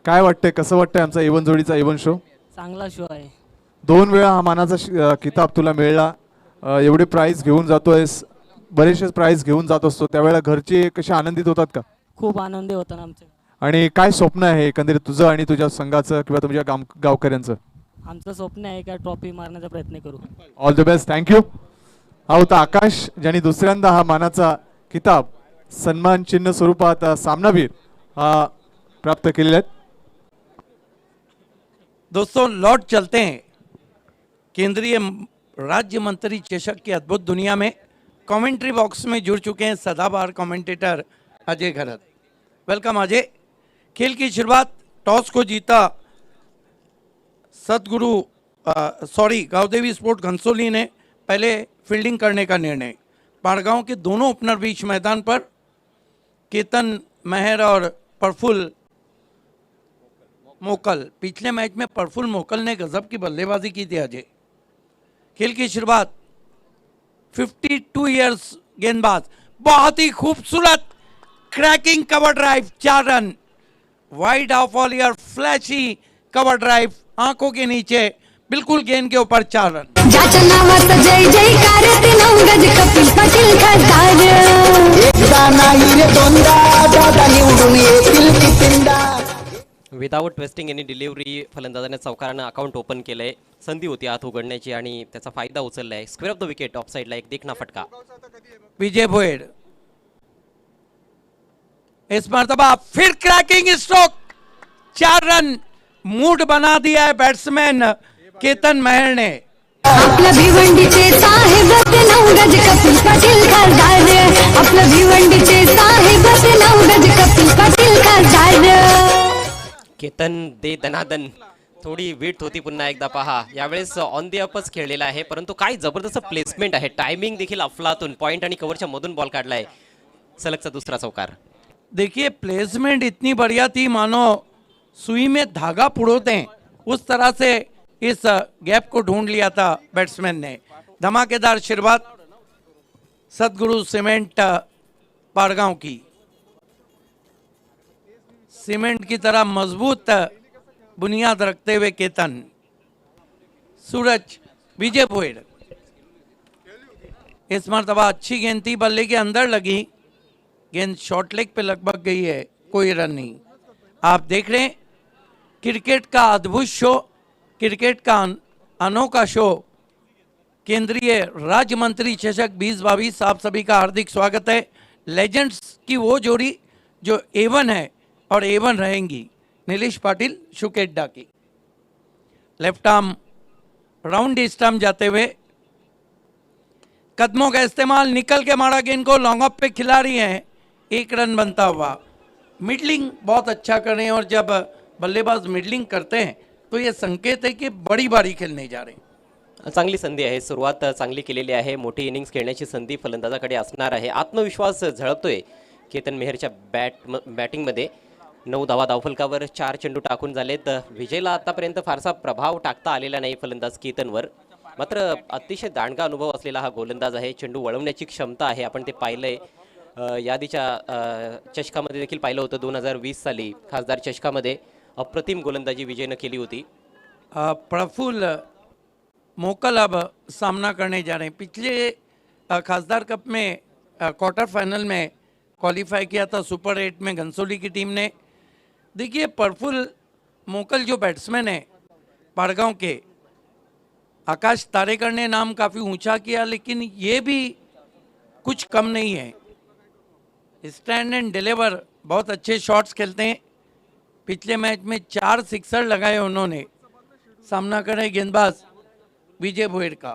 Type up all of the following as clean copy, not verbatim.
काय वाटतंय, कसं वाटतंय आमचा इवन जोडीचा इवन शो? चांगला शो आहे. 2 वेळा हा मानाचा किताब तुला मिळाला. एवढे प्राइज घेऊन जातोयस, बरेचसे प्राइज घेऊन जात असतो, त्यावेळेला घरचे कसे आनंदित होतात का? खूप आनंदी होता ना आमचं. आणि काय स्वप्न आहे एकंदरीत तुझं आणि तुझ्या संघाचं किंवा तुमच्या गावकऱ्यांचं? आमचं स्वप्न आहे का ट्रॉफी मारण्याचा प्रयत्न करू. All the best, thank you. हा होता आकाश, ज्यांनी दुसऱ्यांदा हा मानाचा किताब सन्मान चिन्ह स्वरूपात सामनावीर हा प्राप्त केलेला आहे. दोस्तों लौट चलते हैं केंद्रीय राज्य मंत्री चषक की अद्भुत दुनिया में। कमेंट्री बॉक्स में जुड़ चुके हैं सदाबहार कमेंटेटर अजय घरत। वेलकम अजय। खेल की शुरुआत टॉस को जीता गावदेवी स्पोर्ट घनसोली ने पहले फील्डिंग करने का निर्णय। पाड़गांव के दोनों ओपनर बीच मैदान पर केतन मेहर और प्रफुल्ल मोकल। पिछले मैच में प्रफुल्ल मोकल ने गजब की बल्लेबाजी की थी अजय। खेल की शुरुआत 52 इयर्स गेंदबाज, बहुत ही खूबसूरत cracking cover drive, 4 run. Wide of all year flashy cover drive, आंखों के नीचे बिल्कुल गेंद के ऊपर 4 रन। जय जयकार गज कपिल पाटील खासदार, एकदा नाही रे दोनदा दादा निवडून येतील कितींदा। विदाउट वेस्टिंग एनी डिलिव्हरी फलंदाजाने चौकारानं अकाउंट ओपन केलंय. संधी होती हात उघडण्याची आणि त्याचा फायदा उचललाय. Square off the wicket off साइडला एक देखना फटका. विजय भोयर इस मर्तबा फिर क्रैकिंग स्ट्रोक, 4 रन। मूड बना दिया है बैट्समैन केतन मेहर ने। आपल्या भिवंडीचे साहेब गज कपिल पाटील खासदार, आपल्या भिवंडीचे साहेब गज कपिल पाटील खासदार। केतन दे दनादन. थोडी वीट होती पुन्हा एकदा पहा. यावेळेस ऑन दी अपच खेळलेला आहे, परंतु काय जबरदस्त प्लेसमेंट आहे. टायमिंग देखील अफलातून. पॉइंट आणि कव्हरच्या मधून बॉल काढलाय. सलगचा दुसरा चौकार. देखिए प्लेसमेंट इतनी बढ़िया थी मानो सुई में धागा पुरोते हैं, उस तरह से इस गैप को ढूंढ लिया था बैट्समैन ने। धमाकेदार शुरुआत सदगुरु सीमेंट पाड़गांव की। सीमेंट की तरह मजबूत बुनियाद रखते हुए केतन। सूरज विजय भोयर इस मरतबा अच्छी गेंद थी, बल्ले के अंदर लगी गेंद, शॉर्ट लेग पे लगभग गई है, कोई रन नहीं। आप देख रहे हैं क्रिकेट का अद्भुत शो, क्रिकेट का अनोखा शो। केंद्रीय राज्य मंत्री चषक 2022 आप सभी का हार्दिक स्वागत है। लेजेंड्स की वो जोड़ी जो A1 है और A1 रहेंगी, नीलेश पाटिल शुकेड्डा की। लेफ्ट आर्म राउंड स्टंप जाते हुए कदमों का इस्तेमाल, निकल के मारा गेंद को, लॉन्ग ऑफ पे खिला रही हैं, 1 रन बनता हुआ। मिडलिंग बहुत अच्छा कर रहे हैं और जब बल्लेबाज मिडलिंग करते हैं तो ये संकेत है कि बड़ी बारी खेलने जा रहे हैं। चांगली संधी आहे. सुरुवात चांगली केलेली आहे. मोठी इनिंग्स खेळण्याची संधी फलंदाजाकडे असणार आहे. आत्मविश्वास झळकतोय केतन मेहरच्या बॅटिंगमध्ये. 9 धावा धावफलकावर, 4 चेंडू टाकून झालेत. विजयला आतापर्यंत फारसा प्रभाव टाकता आलेला नाही फलंदाज केतनवर. मात्र अतिशय दांडगा अनुभव असलेला हा गोलंदाज आहे. चेंडू वळवण्याची क्षमता आहे. आपण ते पाहिलंय यादीच्या चषकामध्ये देखील पाहिलं होतं. 2020 साली खासदार चषकामध्ये अप्रतिम गोलंदाजी विजयनं केली होती. प्रफुल्ल मोकल अब सामना करने जा रहे हैं। पिछले खासदार कप में क्वार्टर फाइनल में क्वालिफाई किया था सुपर 8 में घनसोली की टीम ने। देखिए प्रफुल्ल मोकल जो बैट्समैन है पाड़गांव के, आकाश तारेकर ने नाम काफ़ी ऊंचा किया, लेकिन ये भी कुछ कम नहीं है। स्टैंड एंड डिलीवर, बहुत अच्छे शॉट्स खेलते हैं। पिछले मैच में 4 सिक्सर लगाए उन्होंने। सामना कर रहे गेंदबाज विजय भोयर का।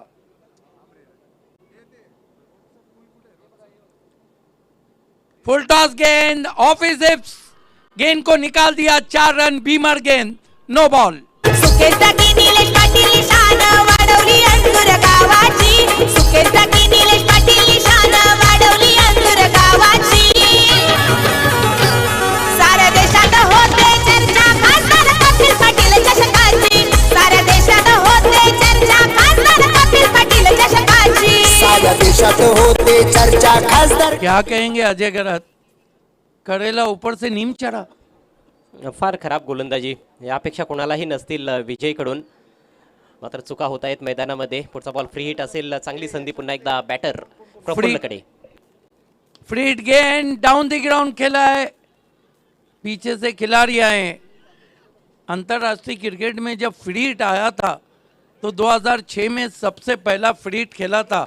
फुल टॉस गेंद ऑफ हिज हिप्स, गेंद को निकाल दिया, 4 रन। बीमर गेंद, नो बॉल। क्या कहेंगे अजय गरत? करेला ऊपर से नीम चढ़ा। फार खराब गोलंदाजी यापेक्षा कोणालाही नसतील विजयकडून. मात्र चुका होत आहेत मैदानामध्ये. पुढचा बॉल फ्री हिट असेल. चांगली संधी पुन्हा एकदा बॅटर प्रफुल्लकडे. फ्री हिट गेंद डाउन द ग्राउंड खेला है, पीछे से खिलाड़ी आए. अंतर्राष्ट्रीय क्रिकेट में जब फ्री हिट आया था तो 2006 में सबसे पहला फ्री हिट खेला था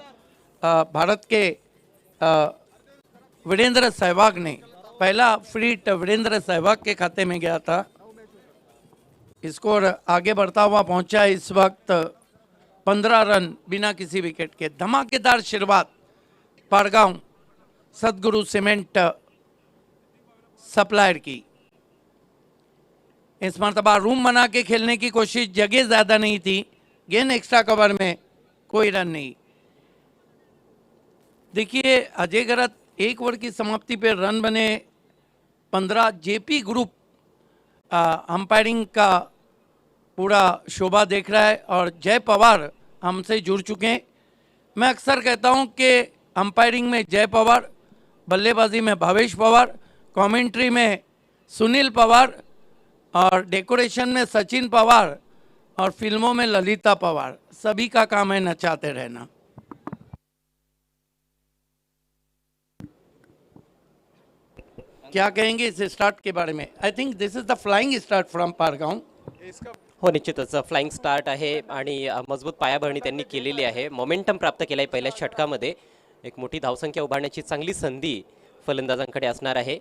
भारत के वीरेंद्र सहवाग ने. पहला फ्री हिट वीरेंद्र सहवाग के खाते में गया था. स्कोर आगे बढ़ता हुआ पहुंचा इस वक्त 15 रन बिना किसी विकेट के. धमाकेदार शुरुआत पारगांव सदगुरु सीमेंट सप्लायर की. इस मरतबा रूम बना के खेलने की कोशिश, जगह ज्यादा नहीं थी, गेंद एक्स्ट्रा कवर में, कोई रन नहीं. देखिए अजय गरत 1 ओवर की समाप्ति पे रन बने 15. जेपी ग्रुप अंपायरिंग का पूरा शोभा देख रहा है और जय पवार हमसे जुड़ चुके हैं. मैं अक्सर कहता हूं कि अंपायरिंग में जय पवार, बल्लेबाजी में भावेश पवार, कमेंट्री में सुनील पवार और डेकोरेशन में सचिन पवार और फिल्मों में ललिता पवार. सभी का काम है नचाते रहना. क्या कहेंगे इस स्टार्ट के बारे में? I think this is the flying start from Pargaon. हो निश्चितच फ्लाइंग स्टार्ट आहे आणि मजबूत पायाभरणी त्यांनी केलेली आहे. मोमेंटम प्राप्त केलाय पहिल्या षटकामध्ये. एक मोठी धावसंख्या उभारण्याची चांगली संधी फलंदाजांकडे असणार आहे.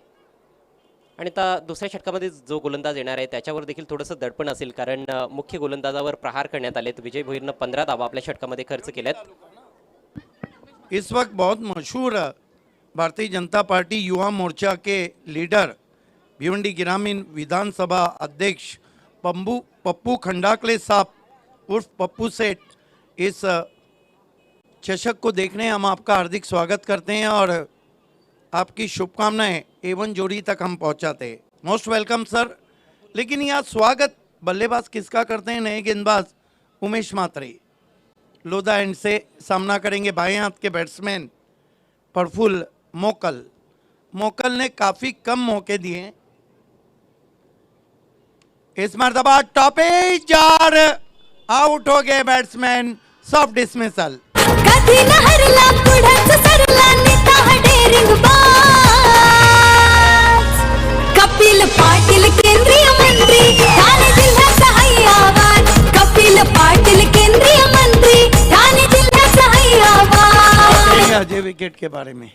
आणि आता दुसऱ्या षटकामध्ये जो गोलंदाज येणार आहे त्याच्यावर देखील थोडंसं दडपण असेल, कारण मुख्य गोलंदाजावर प्रहार करण्यात आलेत. विजय भोईरनं 15 धावा आपल्या षटकामध्ये खर्च केल्यात. इस वक्त बहुत मशहूर भारतीय जनता पार्टी युवा मोर्चा के लीडर भिवंडी ग्रामीण विधानसभा अध्यक्ष पप्पू खंडाकले साहब उर्फ पप्पू सेठ इस चषक को देखने हम आपका हार्दिक स्वागत करते हैं और आपकी शुभकामनाएं एवन जोड़ी तक हम पहुंचाते हैं. Most welcome sir. लेकिन यह स्वागत बल्लेबाज किसका करते हैं? नए गेंदबाज उमेश मात्रे लोधा एंड से सामना करेंगे बाएं हाथ के बैट्समैन प्रफुल्ल मोकल ने काफी कम मौके दिए. इस मरतबा टॉपेज और आउट हो गए बैट्समैन. Soft dismissal. कधी न हरला पुढंच सरला नेता हा डेरिंग बाज. कपिल पाटील केंद्रीय मंत्री ठाणे जिल्ह्याचा हैयावान. कपिल पाटील केंद्रीय मंत्री ठाणे जिल्ह्याचा हैयावान. अजय विकेट के बारे में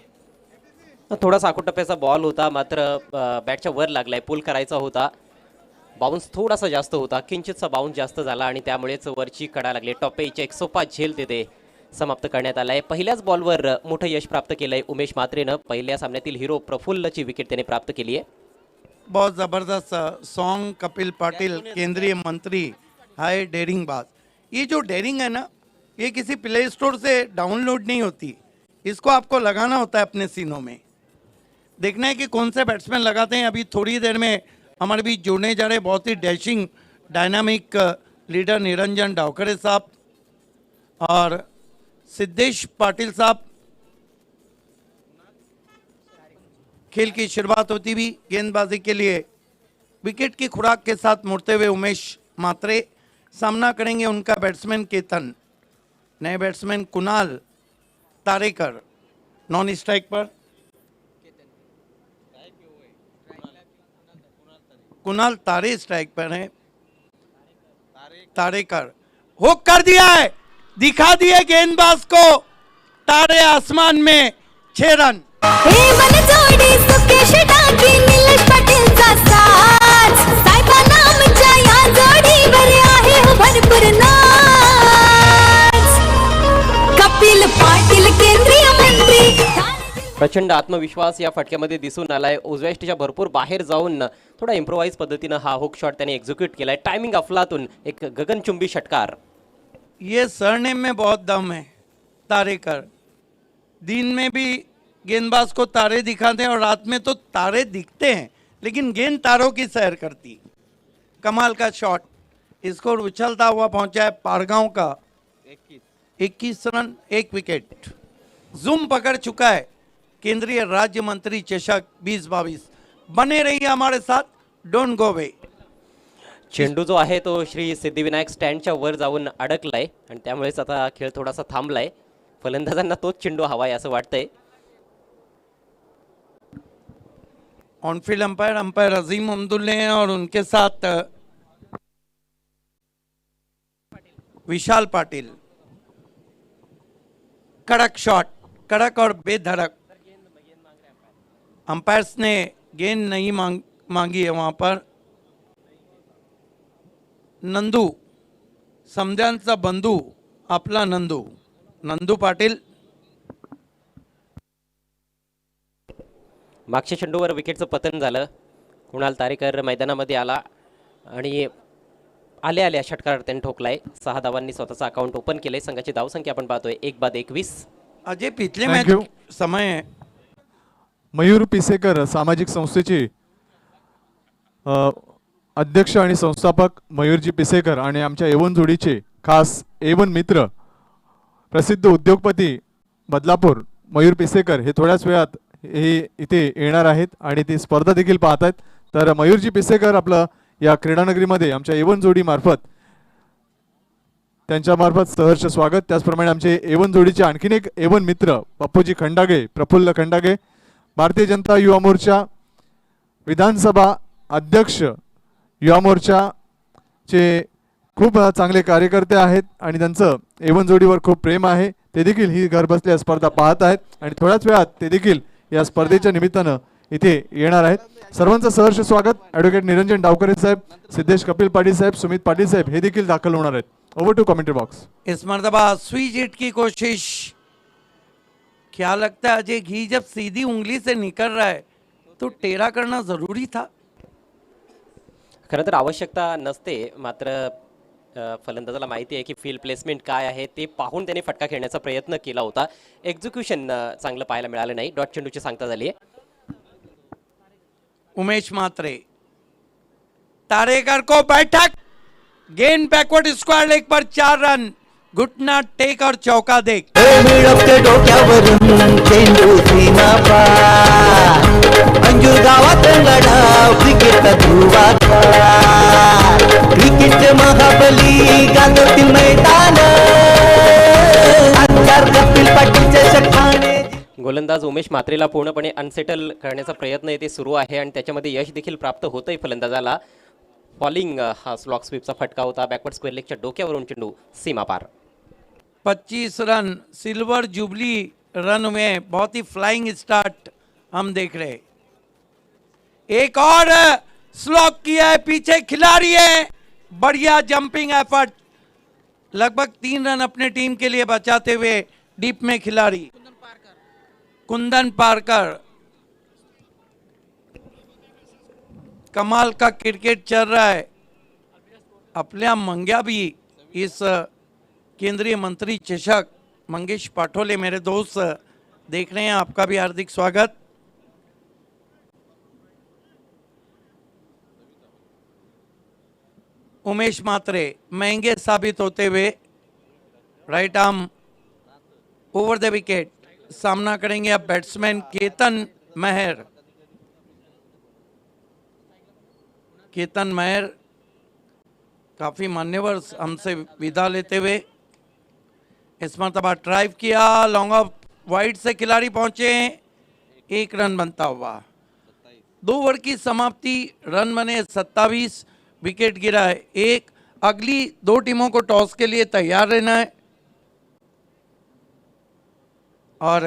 थोडासा आकुटप्प्याचा बॉल होता, मात्र बॅटच्या वर लागलाय. पुल करायचा होता. बाउन्स थोडासा जास्त होता, किंचितसा बाउन्स जास्त झाला आणि त्यामुळेच वरची कडा लागली. टॉपेच्या 105 झेल तिथे समाप्त करण्यात आलाय. पहिल्याच बॉलवर मोठं यश प्राप्त केलंय उमेश मात्रेनं. पहिल्या सामन्यातील हिरो प्रफुल्लची विकेट त्याने प्राप्त केली आहे. बहुत जबरदस्त सॉन्ग. कपिल पाटिल केंद्रीय मंत्री हाय डेरिंग बाज. ये जो डेरिंग है ना, ये किसी प्ले स्टोर से डाउनलोड नहीं होती. इसको आपको लगाना होता है अपने सीनों में. देखना है कि कौन से बैट्समैन लगाते हैं. अभी थोड़ी देर में हमारे बीच जुड़ने जा रहे बहुत ही dashing dynamic leader Niranjan Davkhare साहब और सिद्धेश पाटिल साहब. खेल की शुरुआत होती हुई गेंदबाजी के लिए विकेट की खुराक के साथ मुड़ते हुए उमेश मात्रे. सामना करेंगे उनका बैट्समैन केतन. नए batsman Kunal Tarekar non strike पर. कुणाल तारे स्ट्राइक पर है. तारेकर हुक कर दिया है, दिखा दिए गेंदबाज को. तारे आसमान में 6 रन. हे मन जोडी सुकेश डाकी निलेश पाटीलचा साथ. साहेबा नामच्या या जोडीवर आहे हो भरपूर नाच. कपिल पाटील केंद्रीय मंत्री. प्रचंड आत्मविश्वास या फटक्यामध्ये दिसून आलाय. उजव्या यष्टीच्या भरपूर बाहेर जाऊन थोडा इम्प्रोवाइज पद्धतीनं हा हुक शॉट त्याने एक्झिक्यूट केलाय. टायमिंग अफलातून एक गगनचुंबी षटकार. ये सरनेम में बहुत दम है. तारेकर दिन में भी गेंदबाज को तारे दिखाते हैं और रात में तो तारे दिखते हैं, लेकिन गेंद तारों की सैर करती. कमाल का शॉट. स्कोर उछलता हुआ पहुंचा है पारगांव का 21 रन 1 विकेट. जूम पकड़ चुका है केंद्रीय राज्य मंत्री चषक 2022. बने रहिए हमारे साथ. Don't go away. चेंडू जो आहे तो श्री सिद्धिविनायक स्टँडच्या वर जाऊन अडकलाय आणि त्यामुळेच आता खेळ थोडासा थांबलाय. फलंदाजांना तोच चेंडू हवाय असं वाटतंय. ऑनफील्ड अंपायर अजीम अब्दुल्ले हैं और उनके साथ विशाल पाटिल. कड़क शॉट, कड़क और बेधड़क. अंपायर्स ने गेंद नहीं मांगी है वहां पर. नंदू, समध्यांचा बंधू आपला नंदू पाटील. मागच्या चेंडूवर विकेटचं पतन झालं. कुणाल तारेकर मैदानामध्ये आला आणि आल्या षटकार त्यांनी ठोकलाय. 6 धावांनी स्वतःचं अकाउंट ओपन केलंय. संघाची धावसंख्या आपण पाहतोय 1/21. अजय पिछले Thank मैच you. समय मयूर पिसेकर सामाजिक संस्थेचे अध्यक्ष आणि संस्थापक मयूरजी पिसेकर आणि आमच्या एवन जोडीचे खास एवन मित्र प्रसिद्ध उद्योगपती बदलापूर मयूर पिसेकर हे थोड्याच वेळात हे इथे येणार आहेत आणि ती स्पर्धा देखील पाहत आहेत. तर मयूरजी पिसेकर आपलं या क्रीडानगरीमध्ये आमच्या एवन जोडी मार्फत त्यांच्या मार्फत सहर्ष स्वागत. त्याचप्रमाणे आमचे एवन जोडीचे आणखीन एक एवन मित्र पप्पूजी खंडागे, प्रफुल्ल खंडागे, भारतीय जनता युवा मोर्चा विधानसभा अध्यक्ष, युवा मोर्चाचे खूप चांगले कार्यकर्ते आहेत आणि त्यांचं एवन जोडीवर खूप प्रेम आहे. ते देखील ही घरबसल्या स्पर्धा पाहत आहेत आणि थोड्याच वेळात ते देखील या स्पर्धेच्या निमित्तानं इथे येणार आहेत. सर्वांचं सहर्ष स्वागत. ॲडव्होकेट निरंजन डावकरे साहेब, सिद्धेश कपिल पाटील साहेब, सुमित पाटील साहेब हे देखील दाखल होणार आहेत. Over to commentary box. इस मर्तबा स्विच हिट की कोशिश. क्या लगता है अजय, घी जब सीधी उंगली से निकल रहा है तो टेढ़ा करना जरूरी था? खरं तर आवश्यकता नसते, मात्र फलंदाजाला माहिती आहे की फील्ड प्लेसमेंट काय आहे ते पाहून त्याने फटका खेळण्याचा प्रयत्न केला होता. एक्झिक्युशन चांगलं पाहायला मिळालं नाही. डॉट चेंडूची सांगता झाली आहे. उमेश मात्रे, तारेकर को बैठक. गेंद बैकवर्ड स्क्वायर लेग पर 4 रन. घुटना टेक और चौका देख. मिळवते डोक्यावरून चेंडू सीमा पार. अंजूर गावात लढा क्रिकेट ध्रुवाचा. क्रिकेट महाबली गाजवतील मैदान. अंधार कपिल पाटीलचे शखाने. गोलंदाज उमेश मात्रेला पूर्णपणे अनसेटल करण्याचा प्रयत्न येथे सुरू आहे आणि त्याच्यामध्ये यश देखील प्राप्त होतंय फलंदाजाला. फॉलिंग हा स्लॉक स्वीपचा फटका होता. बॅकवर्ड स्क्वेअर लेगच्या डोक्यावरून चेंडू सीमा पार. 25 रन सिल्वर जुबली रन में बहुत ही फ्लाइंग स्टार्ट हम देख रहे. एक और स्लॉक किया है, पीछे खिलाड़ी है. बढ़िया जंपिंग एफर्ट. लगभग 3 रन अपने टीम के लिए बचाते हुए डीप में खिलाड़ी कुंदन पारकर. कमाल का क्रिकेट चल रहा है. आपल्या मंग्या भी इस केंद्रीय मंत्री चषक मंगेश पाठोले मेरे दोस्त देख रहे हैं. आपका भी हार्दिक स्वागत. उमेश मात्रे महंगे साबित होते हुए right arm over the wicket. सामना करेंगे अब बैट्समैन केतन महर. केतन महर काफी मान्यवर हमसे विदा लेते हुए. इस मरतबा ड्राइव किया, लॉन्ग ऑफ वाइड से खिलाड़ी पहुंचे. 1 रन बनता हुआ. 2 ओवर की समाप्ति. रन बने 27. विकेट गिरा है 1. अगली 2 टीमों को टॉस के लिए तैयार रहना है. और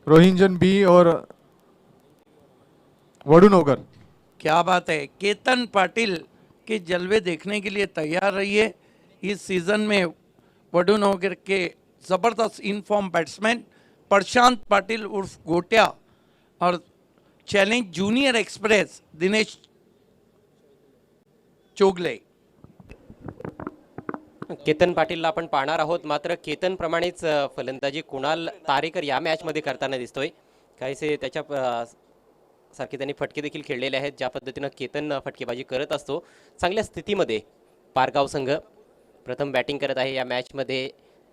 रोहिंजन बी और वडुनोगर. क्या बात है, केतन पाटिल के जलवे देखने के लिए तैयार रहिए. इस सीजन में वडुनोगर के जबरदस्त इनफॉर्म बैट्समैन प्रशांत पाटिल उर्फ गोट्या और challenge junior express Dinesh Chogle. Ketan पाटीलला आपण पाहणार आहोत. मात्र केतन प्रमाणेच फलंदाजी कुणाल तारेकर या मॅचमध्ये करताना दिसतोय. काहीसे त्याच्या सारखे त्यांनी फटके देखील खेळलेले आहेत. ज्या पद्धतीनं केतन फटकेबाजी करत असतो. चांगल्या स्थितीमध्ये पारगाव संघ प्रथम बॅटिंग करत आहे या मॅचमध्ये.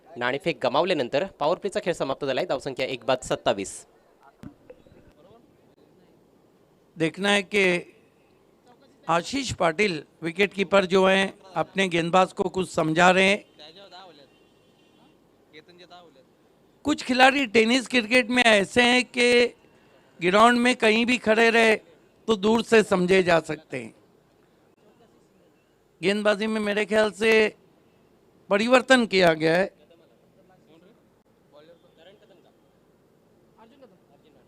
नाणेफेक गमावल्यानंतर पॉवर प्लेचा खेळ समाप्त झालाय. धावसंख्या 1/27. देखना है कि आशीष पाटिल विकेट कीपर जो हैं अपने गेंदबाज को कुछ समझा रहे हैं। कुछ खिलाड़ी टेनिस क्रिकेट में ऐसे हैं कि ग्राउंड में कहीं भी खड़े रहे तो दूर से समझे जा सकते हैं। गेंदबाजी में मेरे ख्याल से परिवर्तन किया गया है।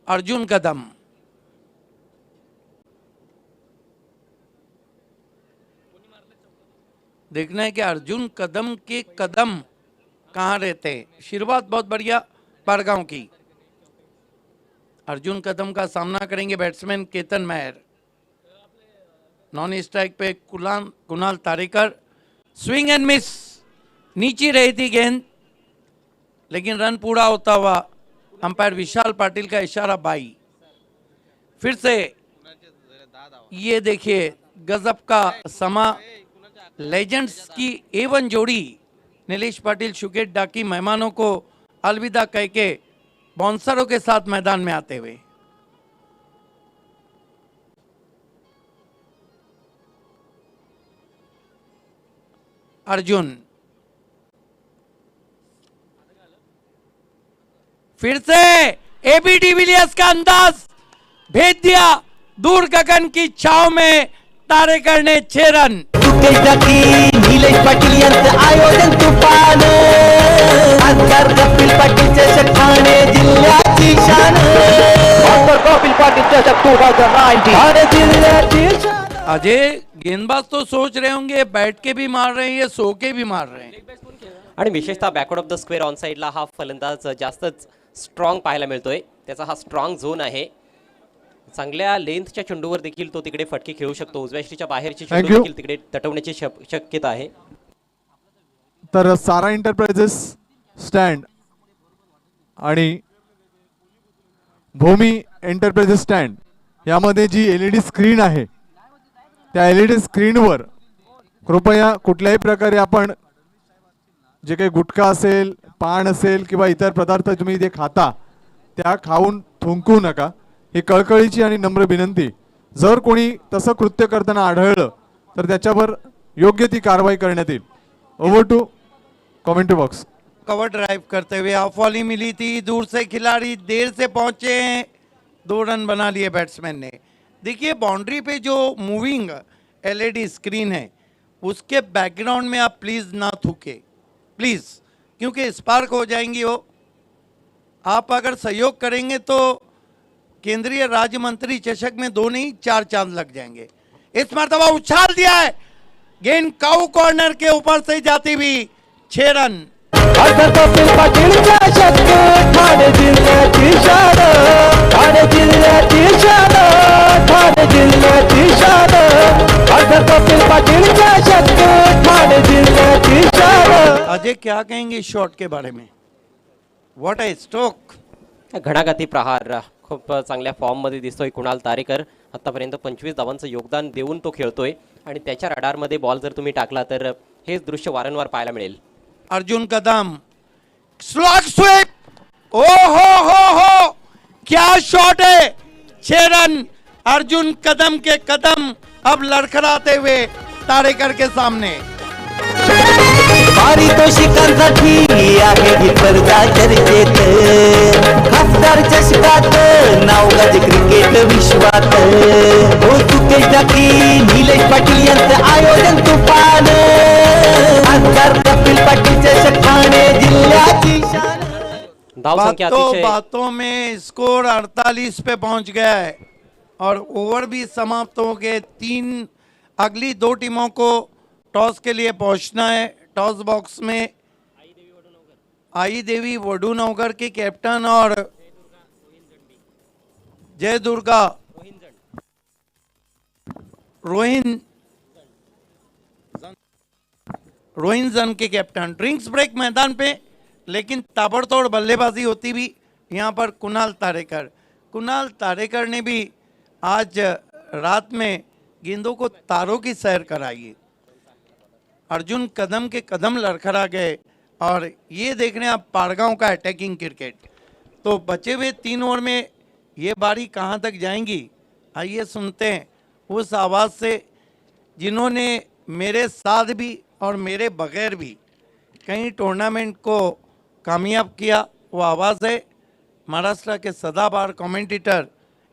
अर्जुन कदम, देखना है कि अर्जुन कदम के कदम कहाँ रहते हैं। शुरुआत बहुत बढ़िया पारगांव की। अर्जुन कदम का सामना करेंगे batsman Ketan Mehar. Non strike पे Kunal Tarekar. Swing and miss, नीचे रही थी गेंद लेकिन रन पूरा होता हुआ अंपायर विशाल पाटिल का इशारा बाई। फिर से ये देखिए गजब का समा। लेजेंड्स की A1 जोड़ी नीलेश पाटिल शुकेट डाकी मेहमानों को अलविदा कह के बाउंसरों के साथ मैदान में आते हुए। अर्जुन फिर से AB डिविलियर्स का अंदाज भेज दिया दूर गगन की छाव में। तारेकर ने 6 रन। सुकेश डाकी नीलेश पाटील यांचं आयोजन तुफान खासदार कपिल पाटील चषक ठाणे जिल्ह्याची शान खासदार कपिल पाटील चषक 2019 ठाणे जिल्ह्याची शान। अजय गेंदबाज तो सोच रहे होंगे बैठ के भी मार रहे हैं ये सो के भी मार रहे हैं। आणि विशेषतः backward of the square on साईडला हा फलंदाज जास्तच स्ट्रॉंग पाहायला मिळतोय। त्याचा हा स्ट्रॉंग झोन आहे। चांगल्या लेंथच्या चेंडूवर देखील तो तिकडे फटके खेळू शकतो। उजव्या श्रीच्या बाहेरची चेंडू देखील तिकडे तटवण्याची शक्यता आहे। तर सारा एंटरप्राइजेस स्टँड आणि भूमी एंटरप्राइजेस स्टँड यामध्ये जी LED स्क्रीन आहे त्या LED स्क्रीनवर कृपया कुठल्याही प्रकारे आपण जे काही गुटखा असेल पान असेल किंवा इतर पदार्थ तुम्ही जे खाता त्या खाऊन थुंकू नका। ही कळकळीची आणि नम्र विनंती। जर कोणी तसं कृत्य करताना आढळलं तर त्याच्यावर योग्य ती कारवाई करण्यात येईल। Over to commentary box. Cover drive करते हुए ऑफ वॉली मिली थी, दूर से खिलाड़ी देर से पहुंचे, 2 रन बना लिए बैट्समैन ने। देखिए बाउंड्री पे जो मूविंग LED स्क्रीन है उसके बैकग्राउंड में आप प्लीज ना थूके प्लीज, क्योंकि स्पार्क हो जाएंगी वो। आप अगर सहयोग करेंगे तो केंद्रीय राज्य मंत्री चषक में 2 नहीं 4 चांद लग जाएंगे। इस मर्तबा उछाल दिया है गेंद काउ कॉर्नर के ऊपर से जाती हुई 6 रन। खासदार कपिल पाटील चषक ठाणे जिल्ह्याची शान ठाणे जिल्ह्याची शान ठाणे जिल्ह्याची शान खासदार कपिल पाटील चषक ठाणे जिल्ह्याची शान। अजय क्या कहेंगे इस शॉट के बारे में? What a stroke. घणाघाती प्रहार खूप चांगल्या फॉर्म मध्ये दिसतोय कुणाल तारेकर। आतापर्यंत 25 धावांचं योगदान देऊन तो खेळतोय आणि त्याच्या रडार मध्ये बॉल जर तुम्ही टाकला तर हेच दृश्य वारंवार पाहायला मिळेल। अर्जुन कदम स्लॉग स्वीप, ओ हो क्या शॉट है। 6 रन अर्जुन कदम के कदम अब लड़खड़ाते हुए तारेकर के सामने। पारितोषिकांसाठी आहे ही स्पर्धा चर्चेत खासदार चषकात नाव गाजे क्रिकेट विश्वात हो। सुकेश डाकी नीलेश पाटील यांचं आयोजन तुफान खासदार कपिल पाटील चषक ठाणे जिल्ह्याची शान। धाव संख्या अतिशय बातों में स्कोर 48 पे पहुंच गया है और ओवर भी समाप्त हो गए। अगली 2 टीमों को टॉस के लिए पहुंचना है। टॉस बॉक्स में आई देवी वडूनगर की कैप्टन और जय दुर्गा रोहिंजन के कैप्टन। ड्रिंक्स ब्रेक मैदान पे लेकिन ताबड़तोड़ बल्लेबाजी होती भी यहाँ पर कुणाल तारेकर ने भी आज रात में गेंदों को तारों की सैर कराई। अर्जुन कदम के कदम लड़खड़ा गए और ये देख रहे हैं आप पारगांव का अटैकिंग क्रिकेट। तो बचे हुए 3 ओवर में ये बारी कहाँ तक जाएंगी आइए सुनते हैं उस आवाज़ से जिन्होंने मेरे साथ भी और मेरे बगैर भी कई टूर्नामेंट को कामयाब किया। वो आवाज़ है महाराष्ट्र के सदाबहार commentator,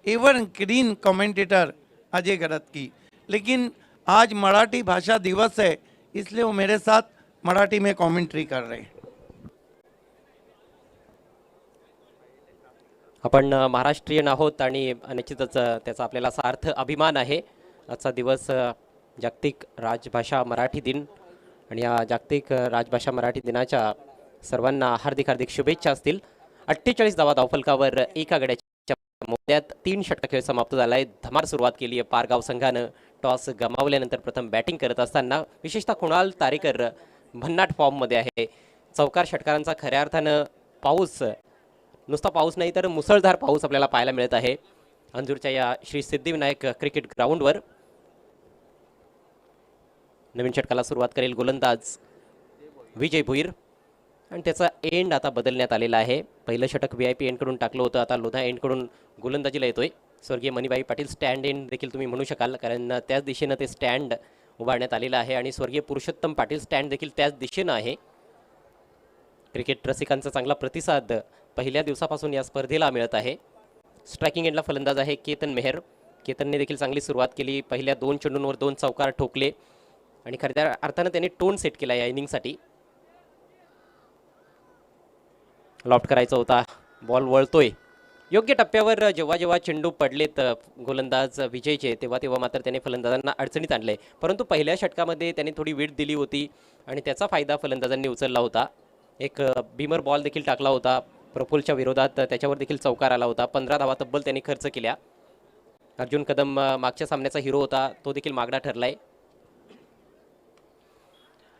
evergreen commentator Ajay Garat की। लेकिन आज मराठी भाषा दिवस है, इसलिए वो मेरे साथ मराठी में कमेंट्री कर रहे हैं। आपण महाराष्ट्रीयन आहोत आणि निश्चितच त्याचा आपल्याला सार्थ अभिमान आहे। आजचा दिवस जागतिक राजभाषा मराठी दिन आणि या जागतिक राजभाषा मराठी दिनाच्या सर्वांना हार्दिक हार्दिक शुभेच्छा असतील। 48 धावा धावफलकावर एका गड्याच्या मोक्यात 3 षटक खेळ समाप्त झाला आहे। धमार सुरुवात केली आहे पारगाव संघानं। टॉस गमावल्यानंतर प्रथम बॅटिंग करत असताना विशेषतः कुणाल तारेकर भन्नाट फॉर्ममध्ये आहे। चौकार षटकारांचा खऱ्या अर्थानं पाऊस, नुसता पाऊस नाही तर मुसळधार पाऊस आपल्याला पाहायला मिळत आहे अंजूरच्या या श्री सिद्धिविनायक क्रिकेट ग्राउंडवर। नवीन षटकाला सुरुवात करेल गोलंदाज विजय भोईर आणि त्याचा एंड आता बदलण्यात आलेला आहे। पहिलं षटक VIP एंडकडून टाकलं होतं, आता लोधा एंडकडून गोलंदाजीला येतोय। स्वर्गीय मणिबाई पाटील स्टँड एंड देखील तुम्ही म्हणू शकाल, कारण त्याच दिशेनं ते स्टँड उभारण्यात आलेलं आहे आणि स्वर्गीय पुरुषोत्तम पाटील स्टँड देखील त्याच दिशेनं आहे। क्रिकेट रसिकांचा चांगला प्रतिसाद पहिल्या दिवसापासून या स्पर्धेला मिळत आहे। स्ट्रायकिंग एंडला फलंदाज आहे केतन मेहर। केतनने देखील चांगली सुरुवात केली, पहिल्या 2 चेंडूंवर 2 चौकार ठोकले आणि खऱ्या अर्थानं त्यांनी टोन सेट केला या इनिंगसाठी। लॉफ्ट करायचा होता, बॉल वळतोय योग्य टप्प्यावर। जेव्हा जेव्हा चेंडू पडलेत गोलंदाज विजयचे तेव्हा मात्र त्याने फलंदाजांना अडचणीत आणले, परंतु पहिल्या षटकामध्ये त्यांनी थोडी वीट दिली होती आणि त्याचा फायदा फलंदाजांनी उचलला होता। एक बीमर बॉल देखील टाकला होता प्रफुल्लच्या विरोधात, त्याच्यावर देखील चौकार आला होता। 15 धावा तब्बल त्यांनी खर्च केल्या। अर्जुन कदम मागच्या सामन्याचा हिरो होता, तो देखील मागडा ठरलाय।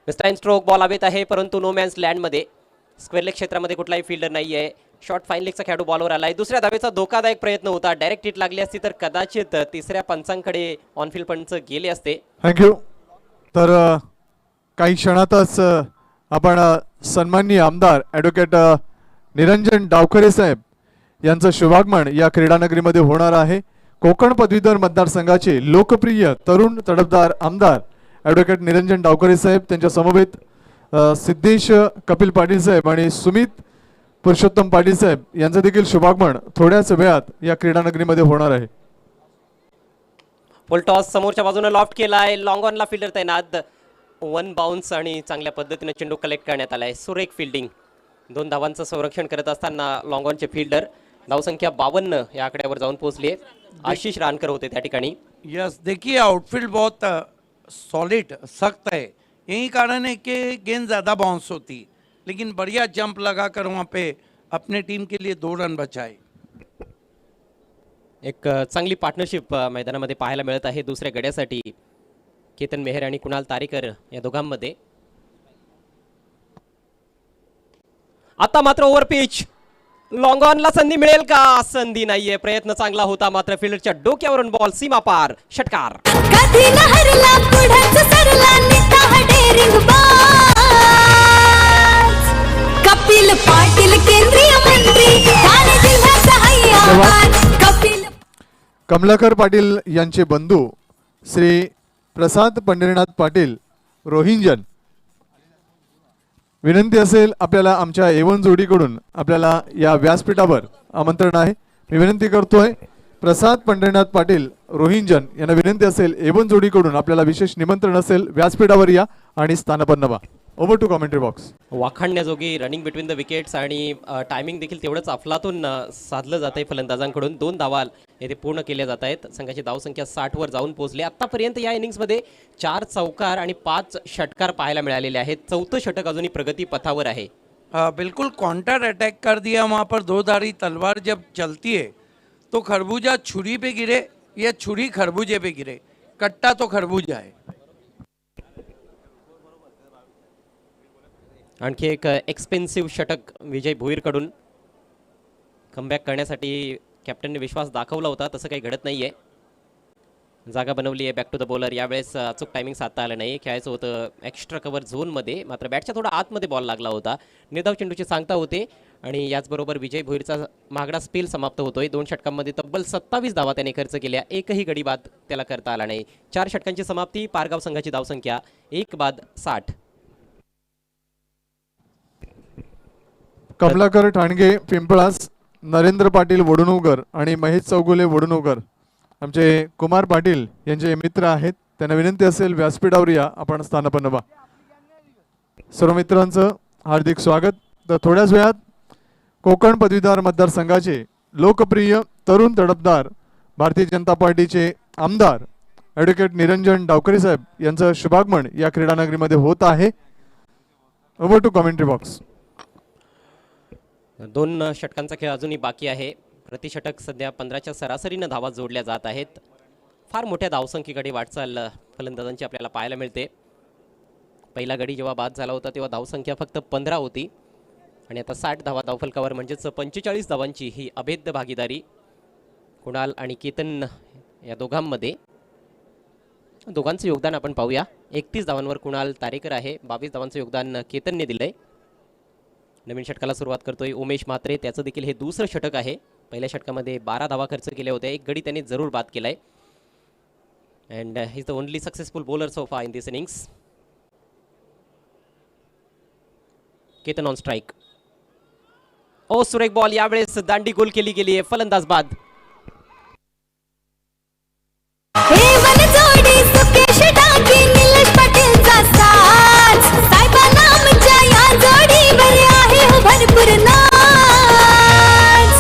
वेस्टाईन स्ट्रोक बॉल हवेत आहे, परंतु नो मॅन्स लँडमध्ये स्क्वेअर लेग क्षेत्रामध्ये कुठलाही फिल्डर नाही आहे। शॉर्ट फाईन लेगचा खेळाडू बॉलवर आलाय। दुसऱ्या धावेचा धोकादायक प्रयत्न होता, डायरेक्ट हिट लागली असती तर कदाचित तिसऱ्या पंचांकडे ऑनफिल्ड पंच गेले असते। थँक्यू। तर काही क्षणातच आपण सन्माननीय आमदार ॲडव्होकेट निरंजन डावखरे साहेब यांचं शुभागमन या क्रीडानगरीमध्ये होणार आहे। कोकण पदवीधर मतदारसंघाचे लोकप्रिय तरुण तडफदार आमदार ॲडव्होकेट निरंजन डावखरे साहेब, त्यांच्या समवेत सिद्धेश कपिल पाटील साहेब आणि सुमित पुरुषोत्तम पाटील साहेब यांचं देखील शुभागमन थोड्याच वेळात या क्रीडानगरीमध्ये होणार आहे। फुल टॉस समोरच्या बाजूने लॉफ्ट केलाय, लॉंग ऑनला फिल्डर तैनात, 1 बाउन्स आणि चांगल्या पद्धतीने चेंडू कलेक्ट करण्यात आलाय। सुरेख फिल्डिंग, 2 धावांचं संरक्षण करत असताना लॉंग ऑनचे फिल्डर। धावसंख्या 52 या आकड्यावर जाऊन पोहोचली। आशिष रानकर होते त्या ठिकाणी। यस, देखिए आउटफील्ड बहुत सॉलिड सख्त है, यही कारण है कि गेंद ज़्यादा बाउंस होती, लेकिन बढ़िया जंप लगाकर वहाँ पे अपने टीम के लिए 2 रन बचाए। एक चांगली पार्टनरशिप मैदानामध्ये पाहायला मिळत आहे दुसऱ्या गड्यासाठी केतन मेहर आणि कुणाल तारेकर या दोघांमध्ये। आता मात्र ओव्हर पिच, लॉंग ऑनला संधी मिळेल का? संधी नाहीये, प्रयत्न चांगला होता मात्र फिल्डरच्या डोक्यावरून बॉल सीमा पार, षटकार। कधी लहरला पुढंच सरला निता डेरिंग बाज, कपिल पाटील केंद्रीय मंत्री ठाणे जिल्हा सहाय्यक कपिल। कमलाकर पाटील यांचे बंधू श्री प्रसाद पंढरीनाथ पाटील रोहिंजन, विनंती असेल आपल्याला आमच्या A1 जोडीकडून आपल्याला या व्यासपीठावर आमंत्रण आहे। मी विनंती करतोय प्रसाद पंढरीनाथ पाटील रोहिंजन यांना विनंती असेल A1 जोडीकडून आपल्याला विशेष निमंत्रण असेल, व्यासपीठावर या आणि स्थानपन्न व्हा। Over to commentary box. वाखाणण्याजोगी रनिंग बिटवीन द विकेट्स आणि टायमिंग देखील तेवढंच अफलातून साधलं जात आहे फलंदाजांकडून। 2 धावा येथे पूर्ण केल्या जात आहेत। संघाची धावसंख्या 60 वर जाऊन पोहोचली। आतापर्यंत या इनिंग्समध्ये 4 चौकार आणि 5 षटकार पाहायला मिळालेले आहेत। 4थं षटक अजूनही प्रगती पथावर आहे। बिल्कुल काउंटर अटैक कर दिया वहाँ पर। 2 धारी तलवार जब चलती है तो खरबूजा छुरी पे गिरे या छुरी खरबूजे पे गिरे, कट्टा तो खरबूजा है। आणखी एक एक्सपेन्सिव्ह षटक विजय भोईरकडून। कमबॅक करण्यासाठी कॅप्टनने विश्वास दाखवला होता, तसं काही घडत नाहीये। जागा बनवली आहे बॅक टू द बॉलर. यावेळेस अचूक टायमिंग साधता आलं नाही. खेळायचं होतं एक्स्ट्रा कव्हर झोनमध्ये, मात्र बॅटच्या थोडा आतमध्ये बॉल लागला होता. निर्धाव चेंडूची सांगता होते आणि याचबरोबर विजय भोईरचा महागडा स्पेल समाप्त होतोय. 2 षटकांमध्ये तब्बल 27 धावा त्याने खर्च केल्या. एकही गडी बाद त्याला करता आला नाही. 4 षटकांची समाप्ती. पारगाव संघाची धावसंख्या 1 बाद 60. कमलाकर ठाणगे पिंपळास, नरेंद्र पाटील वडुणूकर आणि महेश चौगुले वडुणूकर आमचे कुमार पाटील यांचे मित्र आहेत. त्यांना विनंती असेल व्यासपीठावर या, आपण स्थानापन्न व्हा. सर्व मित्रांचं हार्दिक स्वागत. तर थोड्याच वेळात कोकण पदवीधर मतदारसंघाचे लोकप्रिय तरुण तडफदार भारतीय जनता पार्टीचे आमदार ॲडव्होकेट निरंजन डावकरे साहेब यांचं शुभागमन या क्रीडानगरीमध्ये होत आहे. Over to commentary box. 2 षटकांचा खेळ अजूनही बाकी आहे. प्रतिषटक सध्या 15च्या सरासरीनं धावा जोडल्या जात आहेत. फार मोठ्या धावसंख्येकडे वाटचाल फलंदाजांची आपल्याला पाहायला मिळते. पहिला गडी जेव्हा बाद झाला होता तेव्हा धावसंख्या फक्त 15 होती आणि आता 60 धावा धावफलकावर, म्हणजेच 45 धावांची ही अभेद्य भागीदारी कुणाल आणि केतन या दोघांमध्ये. दोघांचं योगदान आपण पाहूया. 31 धावांवर कुणाल तारेकर आहे, 22 धावांचं योगदान केतनने दिलंय. नवीन षटकाला सुरुवात करतोय उमेश म्हात्रे. त्याचं देखील हे दुसरं षटक आहे. पहिल्या षटकामध्ये 12 धावा खर्च केल्या होत्या. 1 गडी त्यांनी जरूर बाद केलाय. And he is the only successful bowler so far in this innings. Ketan on strike. ओ सुरेख बॉल. यावेळेस दांडी गोल केली गेली आहे. फलंदाज बाद. हे बनजोडी सुकेश डाके निलेश पाटीलचा साथ. साहेबा नामच्या या जोडीवर आहे हो भरपूर नाच.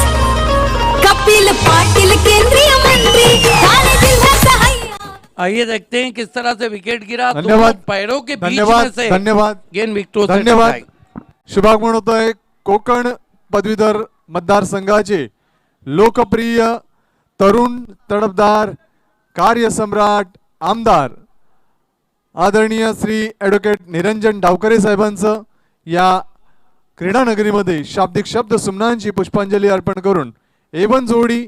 कपिल पाटील केंद्रीय मंत्री ठाणे जिल्हा सहाय्य. आइए देखते हैं किस तरह से विकेट गिरा. धन्यवाद. दोनों पैरों के बीच में धन्यवाद. से धन्यवाद. गेंद विकेटों से धन्यवाद. टकराई. शुभागमन होतोय कोकण पदवीधर मतदारसंघाचे लोकप्रिय तरुण तडफदार कार्यसम्राट आमदार आदरणीय श्री ॲडव्होकेट निरंजन डावकरे साहेबांचं या क्रीडानगरीमध्ये शाब्दिक शब्द सुमनांची पुष्पांजली अर्पण करून A1 जोडी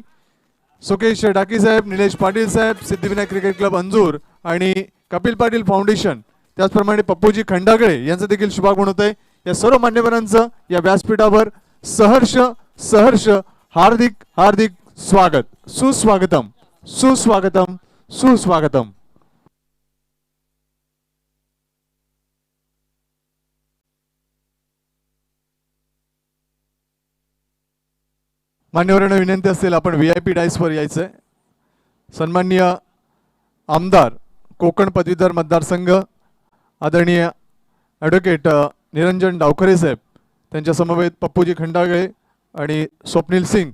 सुकेश डाकी साहेब, निलेश पाटील साहेब, सिद्धिविनायक क्रिकेट क्लब अंजूर आणि कपिल पाटील फाउंडेशन, त्याचप्रमाणे पप्पूजी खंडागळे यांचं देखील शुभागमन होत आहे. या सर्व मान्यवरांचं या व्यासपीठावर सहर्ष सहर्ष हार्दिक हार्दिक स्वागत. सुस्वागतम सुस्वागतम सुस्वागतम. मान्यवरांना विनंती असेल आपण VIP डायसवर यायचंय. सन्माननीय आमदार कोकण पदवीधर मतदारसंघ आदरणीय ॲडव्होकेट निरंजन डावकरे साहेब, त्यांच्या समवेत पप्पूजी खंडागळे आणि स्वप्नील सिंग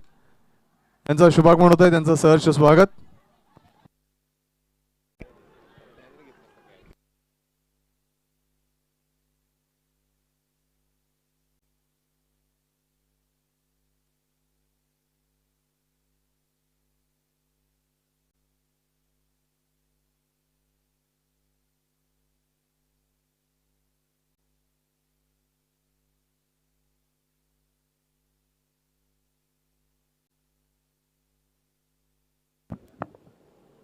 यांचं शुभागमन होत आहे. त्यांचं सहर्ष स्वागत.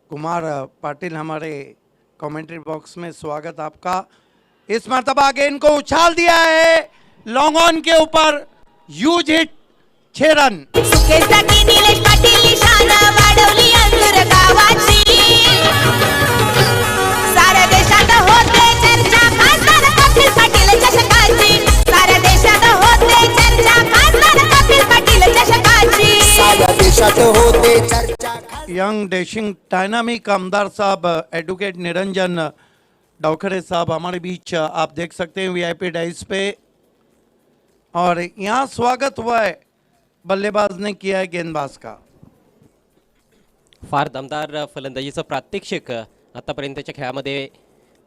कुमार पाटिल हमारे कमेंट्री बॉक्स में स्वागत आपका. इस मर्तबा गेंद को उछाल दिया है लॉन्ग ऑन के ऊपर. Huge hit, 6 run. Sukesh Dake Nilesh Patil निशाण वाढवली अंजूर गावाची. साऱ्या देशात होते चर्चा खासदार कपिल पाटील चषकाची. साऱ्या देशात होते चर्चा खासदार कपिल पाटील चषकाची. साऱ्या देशात होते चर्चा. यंग डैशिंग डायनामिक आमदार साहब एडवोकेट निरंजन डावखरे साहब हमारे बीच आप देख सकते हैं VIP डाइस पे. और यहाँ स्वागत हुआ है बल्लेबाज ने किया है गेंदबाज का. फार दमदार फलंदाजीचं प्रात्यक्षिक आतापर्यंतच्या खेळामध्ये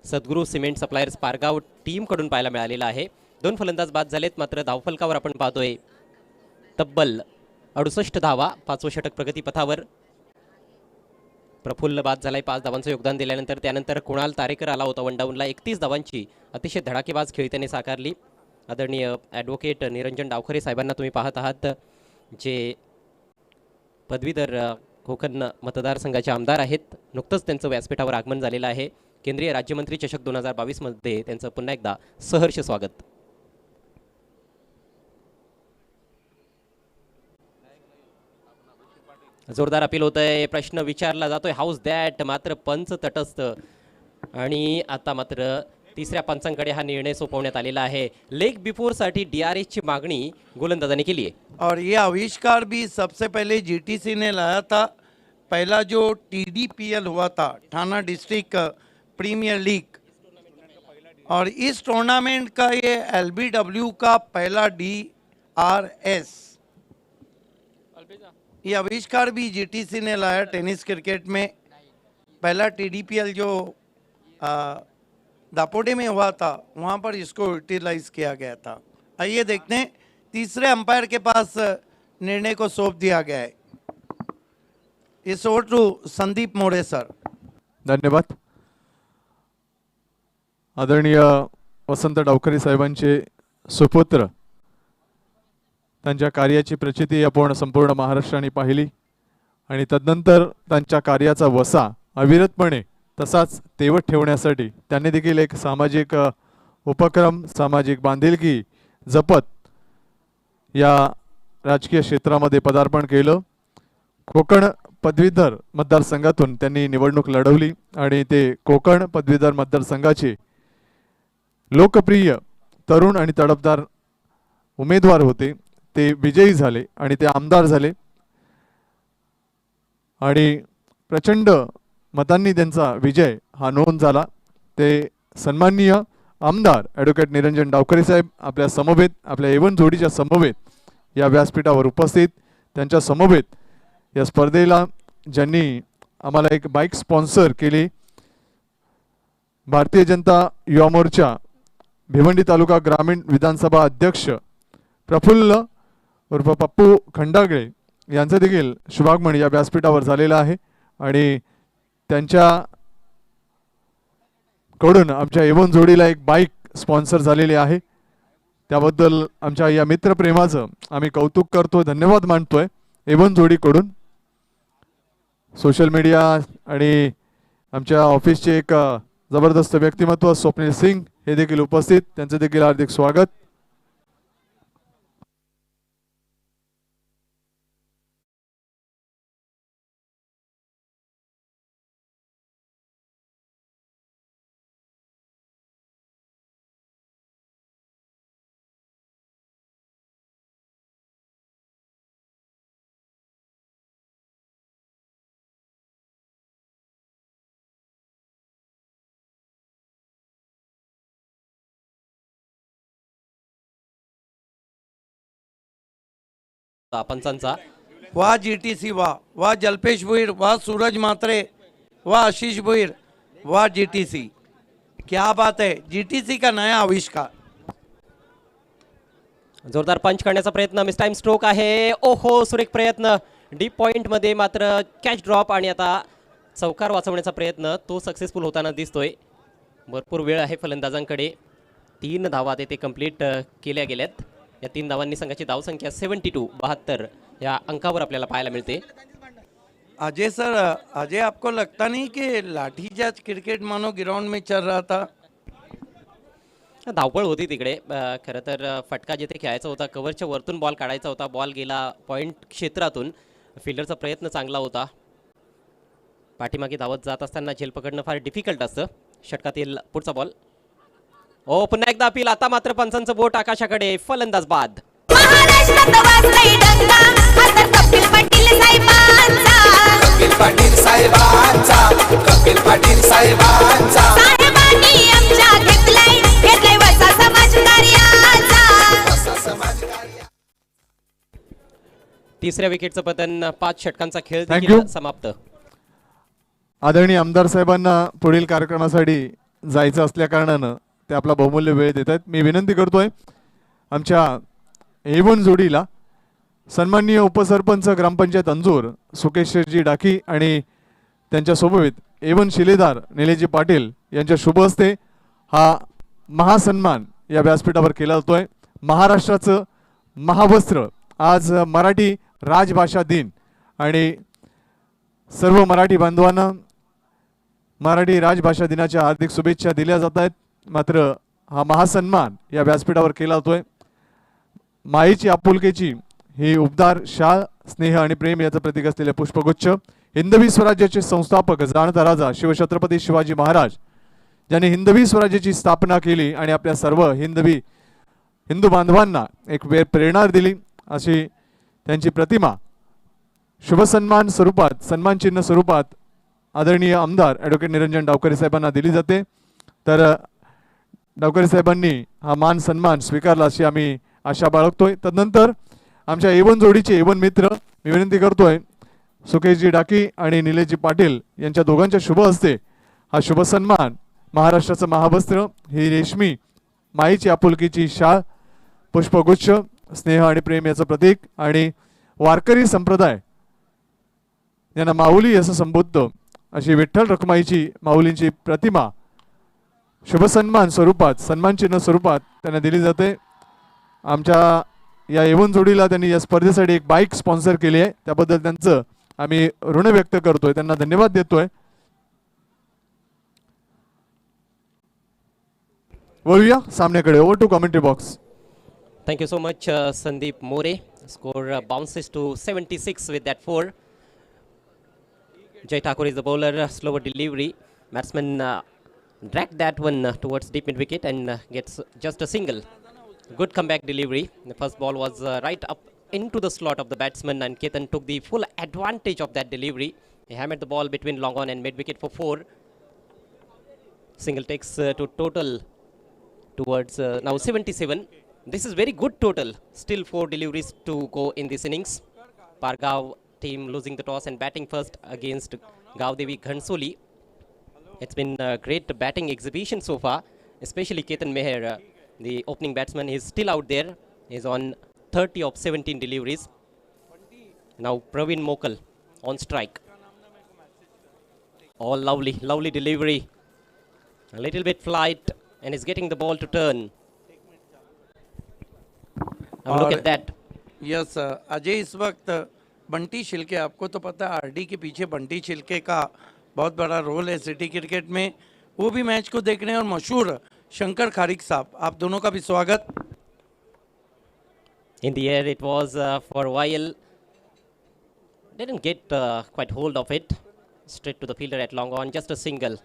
सद्गुरू सिमेंट सप्लायर्स पारगाव टीमकडून पाहायला मिळालेलं आहे. 2 फलंदाज बाद झालेत, मात्र धावफलकावर आपण पाहतोय तब्बल 68 धावा. 5वं षटक प्रगतीपथावर. प्रफुल्ल बाद झालाय, 5 धावांचं योगदान दिल्यानंतर. त्यानंतर कुणाल तारेकर आला होता वनडाऊनला. 31 धावांची अतिशय धडाकेबाज खेळी त्याने साकारली. आदरणीय ॲडव्होकेट निरंजन डावखरे साहेबांना तुम्ही पाहत आहात, जे पदवीधर कोकण मतदारसंघाचे आमदार आहेत. नुकतंच त्यांचं व्यासपीठावर आगमन झालेलं आहे. केंद्रीय राज्यमंत्री चषक 2022 मध्ये त्यांचं पुन्हा एकदा सहर्ष स्वागत. जोरदार अपील होत आहे. प्रश्न विचारला जातोय हाऊस दॅट, मात्र पंच तटस्थ आणि आता मात्र तिसऱ्या पंचांकडे हा निर्णय सोपवण्यात आलेला आहे. लेग बिफोर साठी DRS ची मागणी गोलंदाजाने केली आहे. और ये आविष्कार भी सबसे पहले GTC ने लाया था. पहला जो TDPL हुआ था, थाना डिस्ट्रिक्ट प्रीमियर लीग, और इस टूर्नामेंट का ये LBW का पहला DRS, ये आविष्कार भी GTC ने लाया. टेनिस क्रिकेट में पहला TDPL जो दापोटे में हुआ था, वहाँ पर इसको यूटिलाइज किया गया था. आइए देखते हैं, तीसरे अंपायर के पास निर्णय को सौंप दिया गया है. इस over to Sandeep More sir. धन्यवाद. आदरणीय वसंत डावखरे साहेबांचे सुपुत्र, त्यांच्या कार्याची प्रचिती आपण संपूर्ण महाराष्ट्राने पाहिली आणि तदनंतर त्यांच्या कार्याचा वसा अविरतपणे तसाच तेवत ठेवण्यासाठी त्यांनी देखील एक सामाजिक उपक्रम, सामाजिक बांधिलकी जपत या राजकीय क्षेत्रामध्ये पदार्पण केलं. कोकण पदवीधर मतदारसंघातून त्यांनी निवडणूक लढवली आणि ते कोकण पदवीधर मतदारसंघाचे लोकप्रिय तरुण आणि तडफदार उमेदवार होते. ते विजयी झाले आणि ते आमदार झाले आणि प्रचंड मतांनी त्यांचा विजय हा नोंद झाला. ते सन्माननीय आमदार ॲडव्होकेट निरंजन डावखरे साहेब आपल्या समवेत, आपल्या एवन जोडीच्या समवेत या व्यासपीठावर उपस्थित, त्यांच्या समवेत या स्पर्धेला ज्यांनी आम्हाला एक बाईक स्पॉन्सर केली, भारतीय जनता युवा मोर्चा भिवंडी तालुका ग्रामीण विधानसभा अध्यक्ष प्रफुल्ल उर्फ पप्पू खंडागळे यांचं देखील शुभागमन या व्यासपीठावर झालेलं आहे आणि त्यांच्या कडून आमच्या एवन जोडीला एक बाईक स्पॉन्सर झालेली आहे. त्याबद्दल आमच्या या मित्रप्रेमाचं आम्ही कौतुक करतो, धन्यवाद मानतोय एवन जोडीकडून. सोशल मीडिया आणि आमच्या ऑफिसचे एक जबरदस्त व्यक्तिमत्व स्वप्नील सिंग हे देखील उपस्थित, त्यांचं देखील हार्दिक स्वागत. पंचांचा वाह GTC, वाह वाह जल्पेश भुईर, वाह सूरज मात्रे, वाह आशीष भुईर, वाह GTC. क्या बात है, GTC का नया आविष्कार. जोरदार पंच करण्याचा प्रयत्न, मिस टाइम स्ट्रोक आहे. ओहो, सुरेख प्रयत्न. डीप पॉइंट मध्ये मात्र कॅच ड्रॉप आणि आता चौकार वाचवण्याचा प्रयत्न तो सक्सेसफुल होताना दिसतोय. भरपूर वेळ आहे फलंदाजांकडे. 3 धावा ते कंप्लीट केल्या गेल्यात. या 3 धावांनी संघाची धावसंख्या 72 या अंकावर आपल्याला पाहायला मिळते. अजय सर, अजय आपको लगता नहीं कि लाठीचार्ज क्रिकेट मानो ग्राउंड में चल रहा था? धावपळ होती तिकडे. खरं तर फटका जिथे खेळायचा होता, कव्हरच्या वरतून बॉल काढायचा होता, बॉल गेला पॉईंट क्षेत्रातून. फिल्डरचा प्रयत्न चांगला होता. पाठीमागे धावत जात असताना झेल पकडणं फार डिफिकल्ट असतं. षटकातील पुढचा बॉल. ओ, पुन्हा एकदा अपील. आता मात्र पंचांचं बोट आकाशाकडे. फलंदाज बाद. महाराष्ट्रात वाजलाय डंका, आता कपिल पाटील साहेबांचा. कपिल पाटील साहेबांचा, कपिल पाटील साहेबांचा. साहेबांनी आमच्या घेतलाय वसा समाजकार्याचा. तिसऱ्या विकेटचं पतन. 5 षटकांचा खेळ Thank देखील you. समाप्त. आदरणीय आमदार साहेबांना पुढील कार्यक्रमासाठी जायचं असल्या कारणानं ते आपला बहुमूल्य वेळ देत आहेत. मी विनंती करतोय आमच्या एवन जोडीला सन्माननीय उपसरपंच ग्रामपंचायत अंजूर सुकेशजी डाकी आणि त्यांच्या सोबत एवन शिलेदार निलेजी पाटील यांच्या शुभ हस्ते हा महासन्मान या व्यासपीठावर केला जातोय. महाराष्ट्राचं महावस्त्र, आज मराठी राजभाषा दिन आणि सर्व मराठी बांधवांना मराठी राजभाषा दिनाच्या हार्दिक शुभेच्छा दिल्या जात आहेत. मात्र हा महासन्मान या व्यासपीठावर केला जातोय. मायेची आपुलकीची ही उबदार शाल स्नेह आणि प्रेम याचं प्रतीक असलेले पुष्पगुच्छ हिंदवी स्वराज्याचे संस्थापक जाणता राजा शिवछत्रपती शिवाजी महाराज ज्यांनी हिंदवी स्वराज्याची स्थापना केली आणि आपल्या सर्व हिंदू बांधवांना एक प्रेरणा दिली अशी त्यांची प्रतिमा शुभसन्मान स्वरूपात सन्मान चिन्ह स्वरूपात आदरणीय आमदार ॲडव्होकेट निरंजन डावकरे साहेबांना दिली जाते. तर डावकरे साहेबांनी हा मान सन्मान स्वीकारला अशी आम्ही आशा बाळगतोय. तदनंतर आमच्या A1 जोडीचे A1 मित्र मी विनंती करतोय सुकेशजी डाकी आणि निलेशजी पाटील यांच्या दोघांच्या शुभ हस्ते हा शुभ सन्मान महाराष्ट्राचं महावस्त्र ही रेशमी माईची आपुलकीची शाल पुष्पगुच्छ स्नेह आणि प्रेम याचं प्रतीक आणि वारकरी संप्रदाय यांना माऊली असं संबोधतो अशी विठ्ठल रखुमाईची माऊलींची प्रतिमा शुभसन्मान स्वरूपात सन्मान चिन्ह स्वरूपात त्यांना दिली जाते. आमच्या या A1 जोडीला त्यांनी या स्पर्धेसाठी एक बाईक स्पॉन्सर केली आहे त्याबद्दल त्यांचं आम्ही ऋण व्यक्त करतोय त्यांना धन्यवाद देतोय. वळूया सामन्याकडे. Over to commentary box. Thank you so much, Sandeep More. Score bounces to 76 with that 4. Jay Thakur is the bowler, slower delivery. Batsman dragged that one towards deep mid wicket and gets just a single. Good comeback delivery. The first ball was right up into the slot of the batsman and Ketan took the full advantage of that delivery. He hammered the ball between long on and mid wicket for 4. Single takes to total towards now 77. This is very good total. Still 4 deliveries to go in this innings. Pargav team losing the toss and batting first against Gaudevi Ghansoli. It's been a great batting exhibition so far, especially Ketan Meher, the opening batsman. He's still out there. He's on 30 of 17 deliveries. Now Praveen Mokal on strike. All lovely delivery. A little bit flight and he's getting the ball to turn. Now look at that. Yes Ajay, इस वक्त बंटी छिलके, आपको तो पता है RD के पीछे बंटी छिलके का बहुत बड़ा रोल है सिटी क्रिकेट में, वो भी मैच को देख रहे हैं. और मशहूर शंकर खारिक साहब, आप दोनों का भी स्वागत. In the air it was for a while. Didn't get quite hold of it. Straight to the fielder at long on, just a single.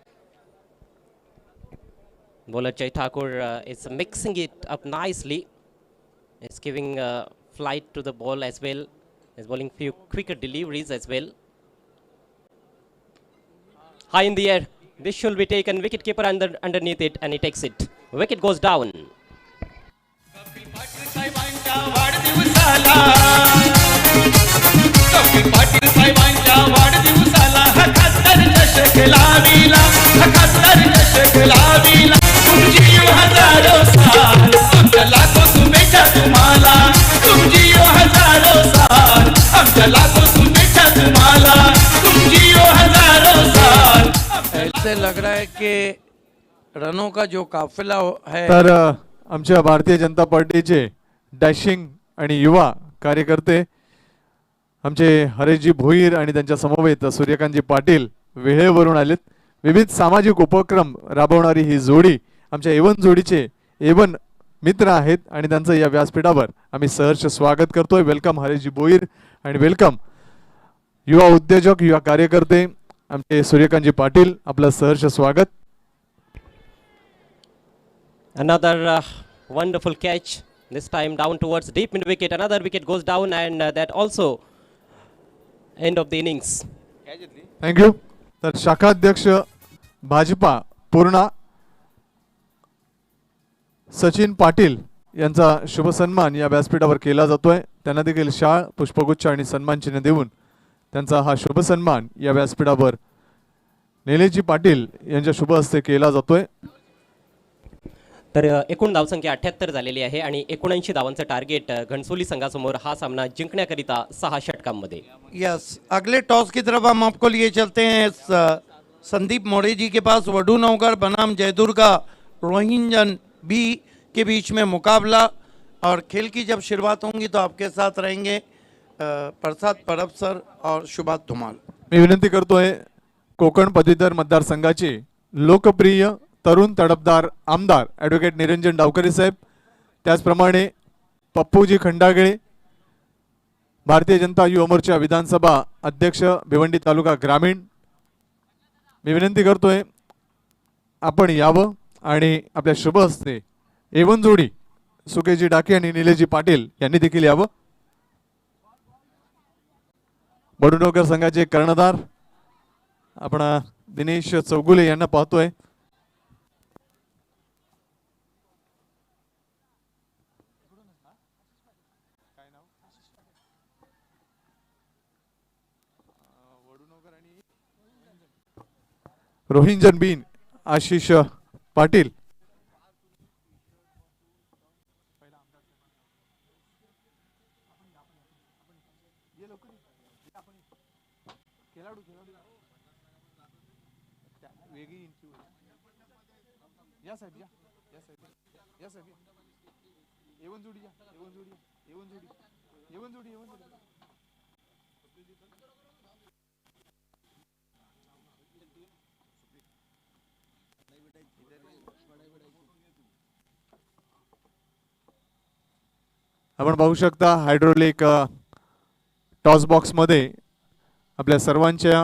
Bowler Jay Thakur is mixing it up nicely. Is giving flight to the ball as well. Is bowling few quicker deliveries as well. High in the air. This should be taken. Wicket keeper underneath it and he takes it. Wicket goes down. ऐसे लग रहा है कि रनों का जो काफिला है. तर आमच्या भारतीय जनता पार्टीचे डॅशिंग आणि युवा कार्यकर्ते आमचे हरेशजी भोईर आणि त्यांच्या समवेत सूर्यकांतजी पाटील वेळेवरून आलेत. विविध सामाजिक उपक्रम राबवणारी ही जोडी आमच्या A1 जोडीचे A1 मित्र आहेत आणि त्यांचं या व्यासपीठावर आम्ही सहर्ष स्वागत करतोय. वेलकम हरेशजी भोईर आणि वेलकम युवा उद्योजक युवा कार्यकर्ते आमचे सूर्यकांतजी पाटील, आपलं सहर्ष स्वागत. Another wonderful catch. This time down towards deep mid wicket. Another wicket goes down and that also end of the innings. Thank you. तर शाखाध्यक्ष भाजपा पूर्णा सचिन पाटील यांचा शुभ सन्मान या व्यासपीठावर केला जातोय. त्यांना देखील शाळ पुष्पगुच्छ आणि सन्मान चिन्ह देऊन त्यांचा हा शुभ सन्मान या व्यासपीठावर निलेशजी पाटील यांच्या शुभ हस्ते केला जातोय. तर एकूण धावसंख्या 78 झालेली आहे आणि 79 धावांचं टार्गेट घणसोली संघासमोर हा सामना जिंकण्याकरिता 6 षटकांमध्ये. यस, अगले टॉस की तरफ हम आपको लिए चलते हैं. संदीप मोरे जी के पास वडू नौगढ़ बनाम जयदुर्गा रोहिंजन बी के बीच में मुकाबला, और खेल की जब शुरुआत होंगी तो आपके साथ रहेंगे प्रसाद परब सर और शुभात धुमाल. मी विनंती करतोय कोकण पदवीधर मतदारसंघाचे लोकप्रिय तरुण तडफदार आमदार ॲडव्होकेट निरंजन डावकरे साहेब, त्याचप्रमाणे पप्पूजी खंडागळे, भारतीय जनता युवा मोर्चा विधानसभा अध्यक्ष भिवंडी तालुका ग्रामीण, मी विनंती करतोय आपण यावं आणि आपल्या शुभ हस्ते एवन जोडी सुकेजी डाके आणि निलेशजी पाटील यांनी देखील यावं. बडुनगर संघाचे कर्णधार आपण दिनेश चौगुले यांना पाहतोय. रोहिंजन बीन आशिष पाटील, आपण पाहू शकता हायड्रोलिक टॉस बॉक्स मध्ये आपल्या सर्वांच्या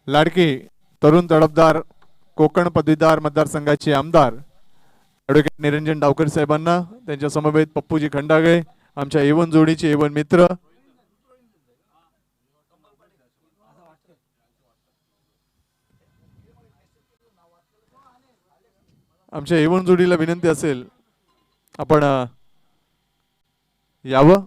लाडके तरुण तडफदार कोकण पदवीधर मतदारसंघाचे आमदार ॲडव्होकेट निरंजन डावकर साहेबांना, त्यांच्या समवेत पप्पूजी खंडागळे, आमच्या एवन जोडीचे एवन मित्र, आमच्या एवन जोडीला विनंती असेल आपण यावं.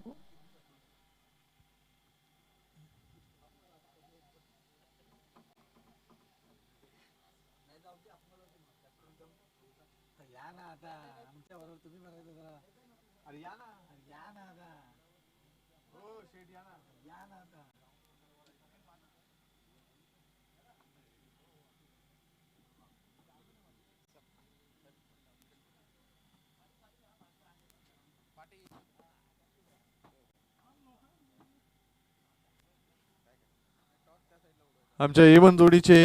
आमच्या एवन जोडीचे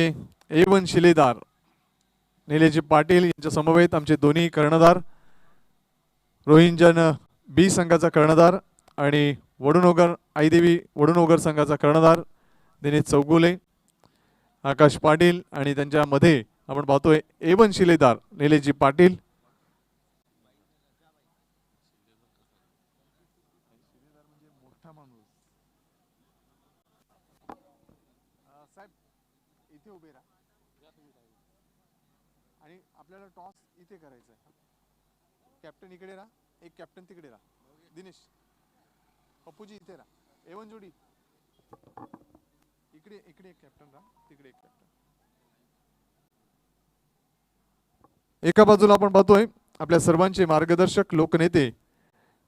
एवन शिलेदार निलेशजी पाटील यांच्या समवेत आमचे दोन्ही कर्णधार रोहिंजन बी संघाचा कर्णधार आणि वडुनोगर आईदेवी वडुनोगर संघाचा कर्णधार दिनेश चौगुले, आकाश पाटील आणि त्यांच्यामध्ये आपण पाहतोय एवन शिलेदार निलेशजी पाटील. इथे उभे राहा आणि आपल्याला टॉस इथे करायचा आहे. कॅप्टन इकडे राहा, एक कॅप्टन तिकडे राहा. दिनेश, पप्पूजी इथे राहा. एवन जोडी इकडे इकडे एक कॅप्टन राहा, तिकडे एक कॅप्टन. एका बाजूला आपण पाहतोय आपल्या सर्वांचे मार्गदर्शक लोकनेते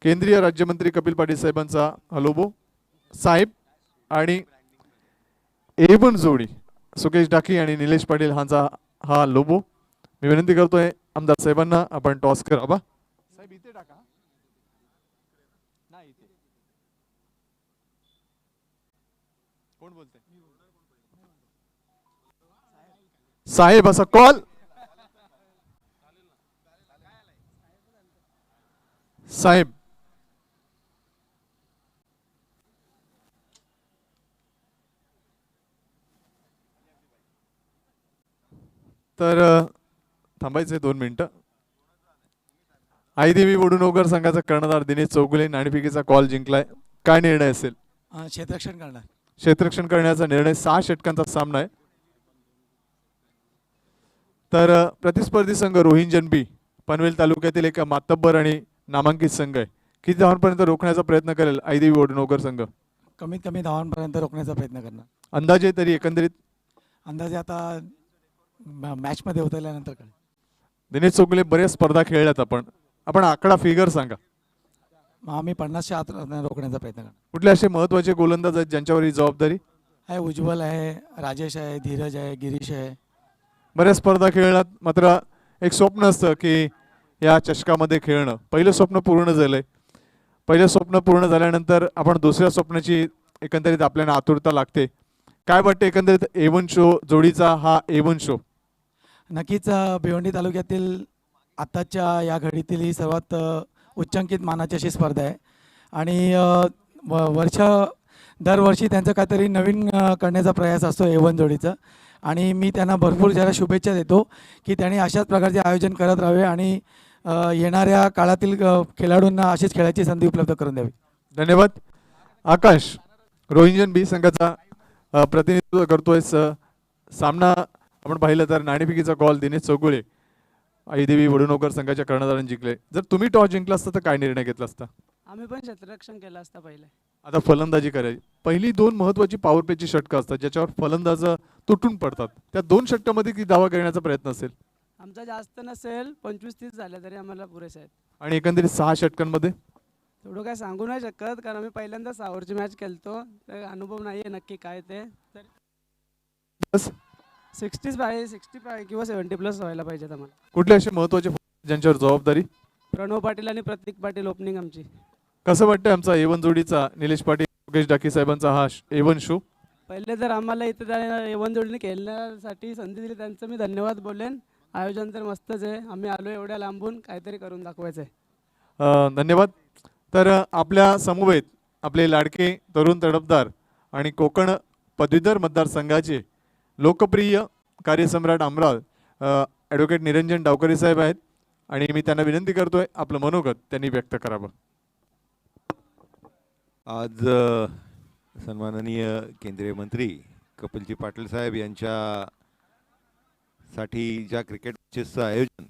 केंद्रीय राज्यमंत्री कपिल पाटील साहेबांचा हलोबो साहेब आणि एवन जोडी सुकेश डाकी आणि निलेश पाटील यांचा हा लोबो. मी विनंती करतोय आमदार साहेबांना आपण टॉस करावा. साहेब इथे टाका ना, इथे कोण बोलते साहेब असा कॉल. साहेब तर थांबायचे 2 मिनिटं. आईदेवी वडुनोगर संघाचा कर्णधार दिनेश चौगुले नाणेफेकीचा कॉल जिंकलाय. काय निर्णय असेल? क्षेत्ररक्षण करणार. क्षेत्ररक्षण करण्याचा निर्णय. 6 षटकांचा सामना आहे. तर प्रतिस्पर्धी संघ रोहिंजन बी पनवेल तालुक्यातील एक मातब्बर आणि नामांकित संघ आहे. किती धावांपर्यंत रोखण्याचा प्रयत्न करेल आईदेवी वडुनोगर संघ? कमीत कमी धावांपर्यंत रोखण्याचा प्रयत्न करणार. अंदाजे तरी एकंदरीत अंदाजे आता मॅच मध्ये उतरल्यानंतर काय. दिनेश चौगुले बऱ्याच स्पर्धा खेळल्यात आपण आकडा फिगर सांगा. आम्ही 50च्या आत रोखण्याचा प्रयत्न करणार. कुठले असे महत्वाचे गोलंदाज आहेत ज्यांच्यावर ही जबाबदारी आहे? उज्ज्वल आहे, राजेश आहे, धीरज आहे, गिरीश आहे. बऱ्याच स्पर्धा खेळण्यात मात्र एक स्वप्न असतं की या चषकामध्ये खेळणं. पहिलं स्वप्न पूर्ण झालंय. पहिलं स्वप्न पूर्ण झाल्यानंतर आपण दुसऱ्या स्वप्नाची एकंदरीत आपल्याला आतुरता लागते. काय वाटतं एकंदरीत A1 शो जोडीचा हा A1 शो? नक्कीच भिवंडी तालुक्यातील आत्ताच्या या घडीतील ही सर्वात उच्चांकित मानाची अशी स्पर्धा आहे आणि दरवर्षी त्यांचं काहीतरी नवीन करण्याचा प्रयास असतो A1 जोडीचा आणि मी त्यांना भरपूर जरा शुभेच्छा देतो की त्यांनी अशाच प्रकारचे आयोजन करत राहावे आणि येणाऱ्या काळातील खेळाडूंना अशीच खेळाची संधी उपलब्ध करून द्यावी. धन्यवाद. आकाश, रोहिंजन बी संघाचा प्रतिनिधित्व करतोय. सामना आपण पाहिलं तर नाणेफेकीचा कॉल दिनेश चौगुळे आईदेवी वडुणोकर संघाच्या कर्णधारांनी जिंकले. जर तुम्ही टॉस जिंकला असता तर काय निर्णय घेतला असता? आम्ही पण क्षेत्ररक्षण केलं असतं पहिले. आता फलंदाजी करायची. पहिली 2 महत्वाची पॉवर प्लेची षटकं असतात ज्याच्यावर फलंदाज तुटून पडतात. त्या 2 षटकामध्ये किती धावा करण्याचा प्रयत्न असेल? आमचा जास्त नसेल, 25-30 झाले तरी आम्हाला पुरेसे आहेत. आणि एकंदरीत 6 षटकांमध्ये तेवढं काय सांगू नाही शकत कारण आम्ही पहिल्यांदा 6 ओव्हरची मॅच खेळतो, तर अनुभव नाही आहे नक्की काय ते. तर बस 65 किंवा 70+ व्हायला पाहिजेत आम्हाला. कुठले असे महत्वाचे ज्यांच्यावर जबाबदारी? प्रणव पाटील आणि प्रतीक पाटील ओपनिंग आमची. कसं वाटतं आमचा A1 जोडीचा निलेश पाटील योगेश डाकी साहेबांचा हा A1 शो? पहिले तर आम्हाला इथं A1 जोडीने खेळण्यासाठी संधी दिली त्यांचं मी धन्यवाद बोलेन. आयोजन तर मस्तच आहे. आम्ही आलो एवढ्या लांबून, काहीतरी करून दाखवायचं आहे. धन्यवाद. तर आपल्या समवेत आपले लाडके तरुण तडफदार आणि कोकण पदवीधर मतदारसंघाचे लोकप्रिय कार्यसम्राट अमराल ॲडव्होकेट निरंजन डावकरे साहेब आहेत आणि मी त्यांना विनंती करतोय आपलं मनोगत त्यांनी व्यक्त करावं. आज सन्माननीय केंद्रीय मंत्री कपिलजी पाटील साहेब यांच्यासाठी ज्या क्रिकेट मॅचेसचं आयोजन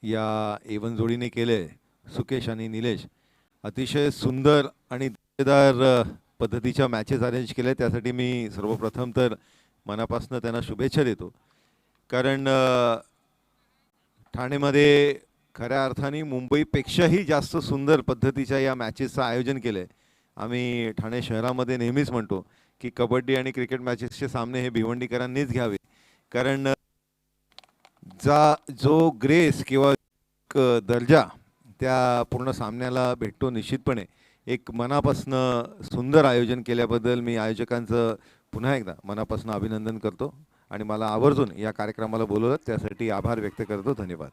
या A1 जोडीने केलं आहे, सुकेश आणि निलेश, अतिशय सुंदर आणि दर्जेदार पद्धतीच्या मॅचेस अरेंज केल्या. त्यासाठी मी सर्वप्रथम तर मनापासून त्यांना शुभेच्छा देतो. कारण ठाणेमध्ये खऱ्या अर्थाने मुंबईपेक्षाही जास्त सुंदर पद्धतीच्या या मॅचेसचं आयोजन केलं आहे. आम्ही ठाणे शहरामध्ये नेहमीच म्हणतो की कबड्डी आणि क्रिकेट मॅचेसचे सामने हे भिवंडीकरांनीच घ्यावे. कारण जो ग्रेस किंवा दर्जा त्या पूर्ण सामन्याला भेटतो निश्चितपणे. एक मनापासनं सुंदर आयोजन केल्याबद्दल मी आयोजकांचं पुन्हा एकदा मनापासून अभिनंदन करतो आणि मला आवर्जून या कार्यक्रमाला बोलवलं त्यासाठी आभार व्यक्त करतो. धन्यवाद.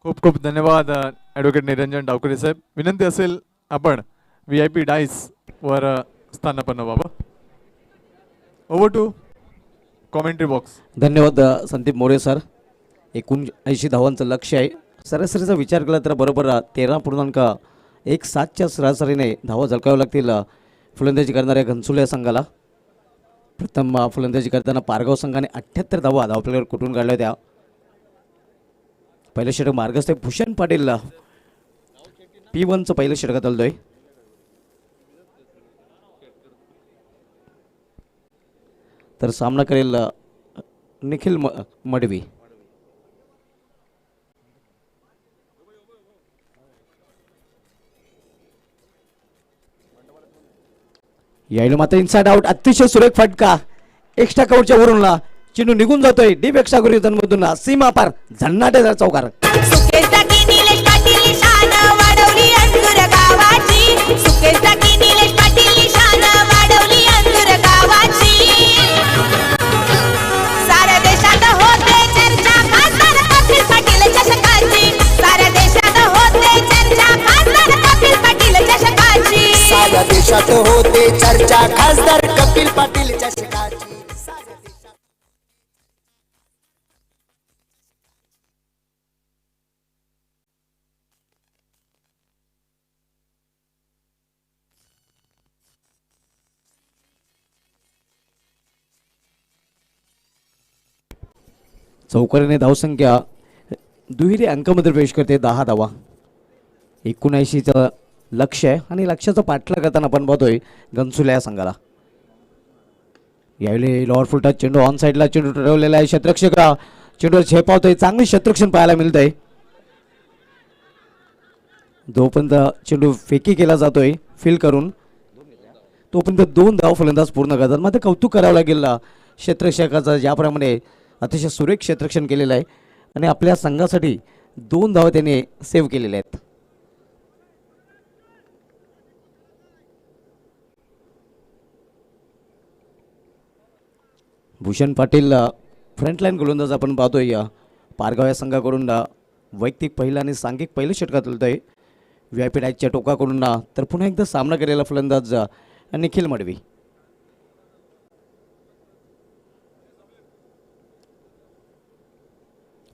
खूप खूप धन्यवाद ॲडव्होकेट निरंजन डावकरे साहेब. विनंती असेल आपण VIP डाईस वर स्थानापन्न व्हावं. Over to commentary box. धन्यवाद संदीप मोरे सर. 79 धावांचं लक्ष्य आहे. सरासरीचा विचार केला तर बरोबर 13.17च्या सरासरीने धावा झळकाव्या लागतील फलंदाजी करणाऱ्या घनसोली संघाला. प्रथम फलंदाजी करताना पारगाव संघाने 78 धावा धावपल्यावर कुठून काढल्या होत्या. पहिलं षटक मार्गस्थ भूषण पाटील P1चं पहिलं षटकात आलतोय. तर सामना करेल निखिल मडवी. यायला मात्र इनसाइड आउट. अतिशय सुरेख फटका एक्स्ट्रा कव्हरच्या वरूनला चेंडू निघून जातोय डीप एक्स्ट्रा सीमा पार झन्नाटे चौकार. सुकेश टाकी निलेश पाटील निशाण वाढवली अंजूर गावाची. सुकेश टाकी निलेश पाटील निशाण वाढवली अंजूर गावाची. साऱ्या देशात होते चर्चा खासदार कपिल पाटील चषकाची. साऱ्या देशात होते चर्चा खासदार कपिल पाटील चषकाची. साऱ्या देशात होते चर्चा खासदार कपिल पाटील चषकाची. चौकारीने धावसंख्या दुहेरी अंकामध्ये प्रवेश करते. 10 धावा. 79चं लक्ष्य आहे आणि लक्ष्याचा पाठलाग करताना आपण पाहतोय घनसोली या संघाला. यावेळी लॉवर फुलटा चेंडू ऑन साईडला चेंडू ठरवलेला आहे. क्षेत्ररक्षक चेंडूवर झेपावतोय. चांगली क्षेत्ररक्षण पाहायला मिळतंय. जोपर्यंत चेंडू फेकी केला जातोय फील करून तोपर्यंत 2 धाव फलंदाज पूर्ण करतात. मात्र कौतुक करावं लागेल क्षेत्ररक्षकाचं ज्याप्रमाणे अतिशय सुरेख क्षेत्ररक्षण केलेलं आहे आणि आपल्या संघासाठी 2 धावा त्याने सेव्ह केलेल्या आहेत. भूषण पाटील फ्रंटलाईन गोलंदाज आपण पाहतोय पारगाव या संघाकडून वैयक्तिक पहिलं आणि सांघिक पहिलं षटकात आहे. व्ही आय पी डायच्या टोकाकडून तर पुन्हा एकदा सामना केलेला फलंदाज निखिल मडवी.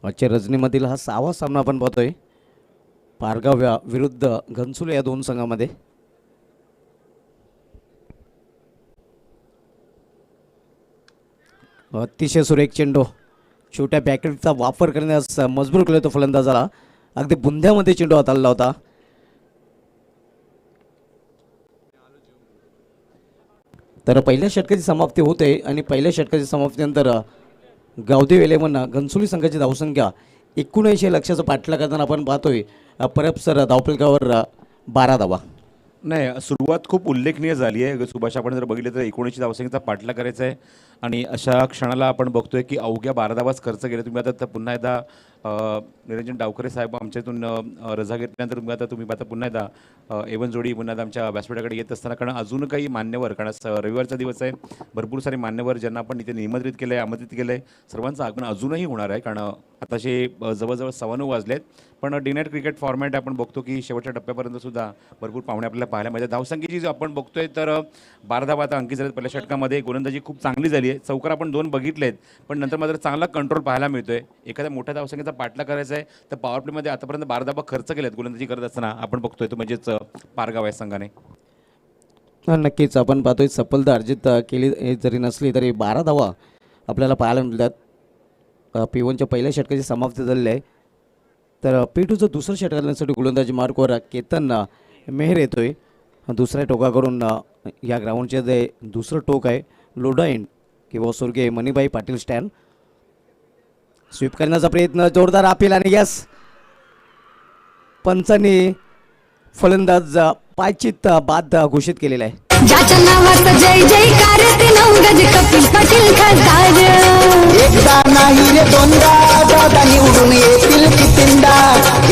आजच्या रजनीमधील हा 6वा सामना आपण पाहतोय पारगाव विरुद्ध घनसोली या दोन संघामध्ये. अतिशय सुरेख चेंडू, छोट्या बॅकेटचा वापर करण्यास मजबूर केला तो फलंदाजाला. अगदी बुंध्यामध्ये चेंडू हाताळला होता. तर पहिल्या षटकाची समाप्ती होते आणि पहिल्या षटकाची समाप्तीनंतर गावदेव 11 घनसोली संघाची धावसंख्या 79 लक्षाचं पाठला करताना आपण पाहतोय परब सर धावफलकावर 12 धावा. नाही, सुरुवात खूप उल्लेखनीय झाली आहे सुभाष. आपण जर बघितलं तर 19 धावसंख्येचा पाठला करायचा आहे आणि अशा क्षणाला आपण बघतोय की अवघ्या 12 धावाच खर्च केले. तुम्ही आता पुन्हा एकदा निरंजन डावकरे साहेब आमच्यातून रजा घेतल्यानंतर तुम्ही आता पुन्हा एकदा एवन जोडी पुन्हा एकदा आमच्या व्यासपीठाकडे येत असताना, कारण अजून काही मान्यवर, कारण रविवारचा दिवस आहे, भरपूर सारे मान्यवर ज्यांना आपण इथे निमंत्रित केलं आहे, आमंत्रित केलं आहे, सर्वांचं आगमन अजूनही होणार आहे. कारण आताशे जवळजवळ 9:15 वाजलेत. पण डे नाईट क्रिकेट फॉर्मॅट आपण बघतो की शेवटच्या टप्प्यापर्यंत सुद्धा भरपूर पाहुणे आपल्याला पाहायला मिळतात. धावसंख्येची जी आपण बघतोय तर 12 धावा आता अंकित झाल्यात. पहिल्या षटकामध्ये गोलंदाजी खूप चांगली झाली आहे. चौकार आपण 2 बघितलेत, पण नंतर मात्र चांगला कंट्रोल पाहायला मिळतोय. एखाद्या मोठ्या धावसंख्येचा पाठला करायचा आहे तर पॉवर प्लेमध्ये आतापर्यंत 12 धावा खर्च केल्यात गोलंदाजी करत असताना आपण बघतोय. तो म्हणजेच पारगाव या संघाने नक्कीच आपण पाहतोय सफलता अर्जित केली जरी नसली तरी 12 धावा आपल्याला पाहायला मिळतात. P1च्या पहिल्या षटकाची समाप्ती झालेली आहे. तर P2चं दुसरं षटक घालण्यासाठी गोलंदाजी मार्कवर केतन मेहर येतोय. दुसऱ्या टोकाकडून या ग्राउंडचे जे दुसरं टोक आहे लोडा एंड किंवा स्वर्गीय मणिबाई पाटील स्टँड. स्वीप करण्याचा प्रयत्न, जोरदार अपील आणि यस, पंचांनी फलंदाज पायचित बाद घोषित केलेला आहे. ज्याच्या नावाचा जय जयकार ते 9 गज कपिल पाटील खासदार. एकदा नाही रे दोनदा दादा निवडून येतील कितींदा.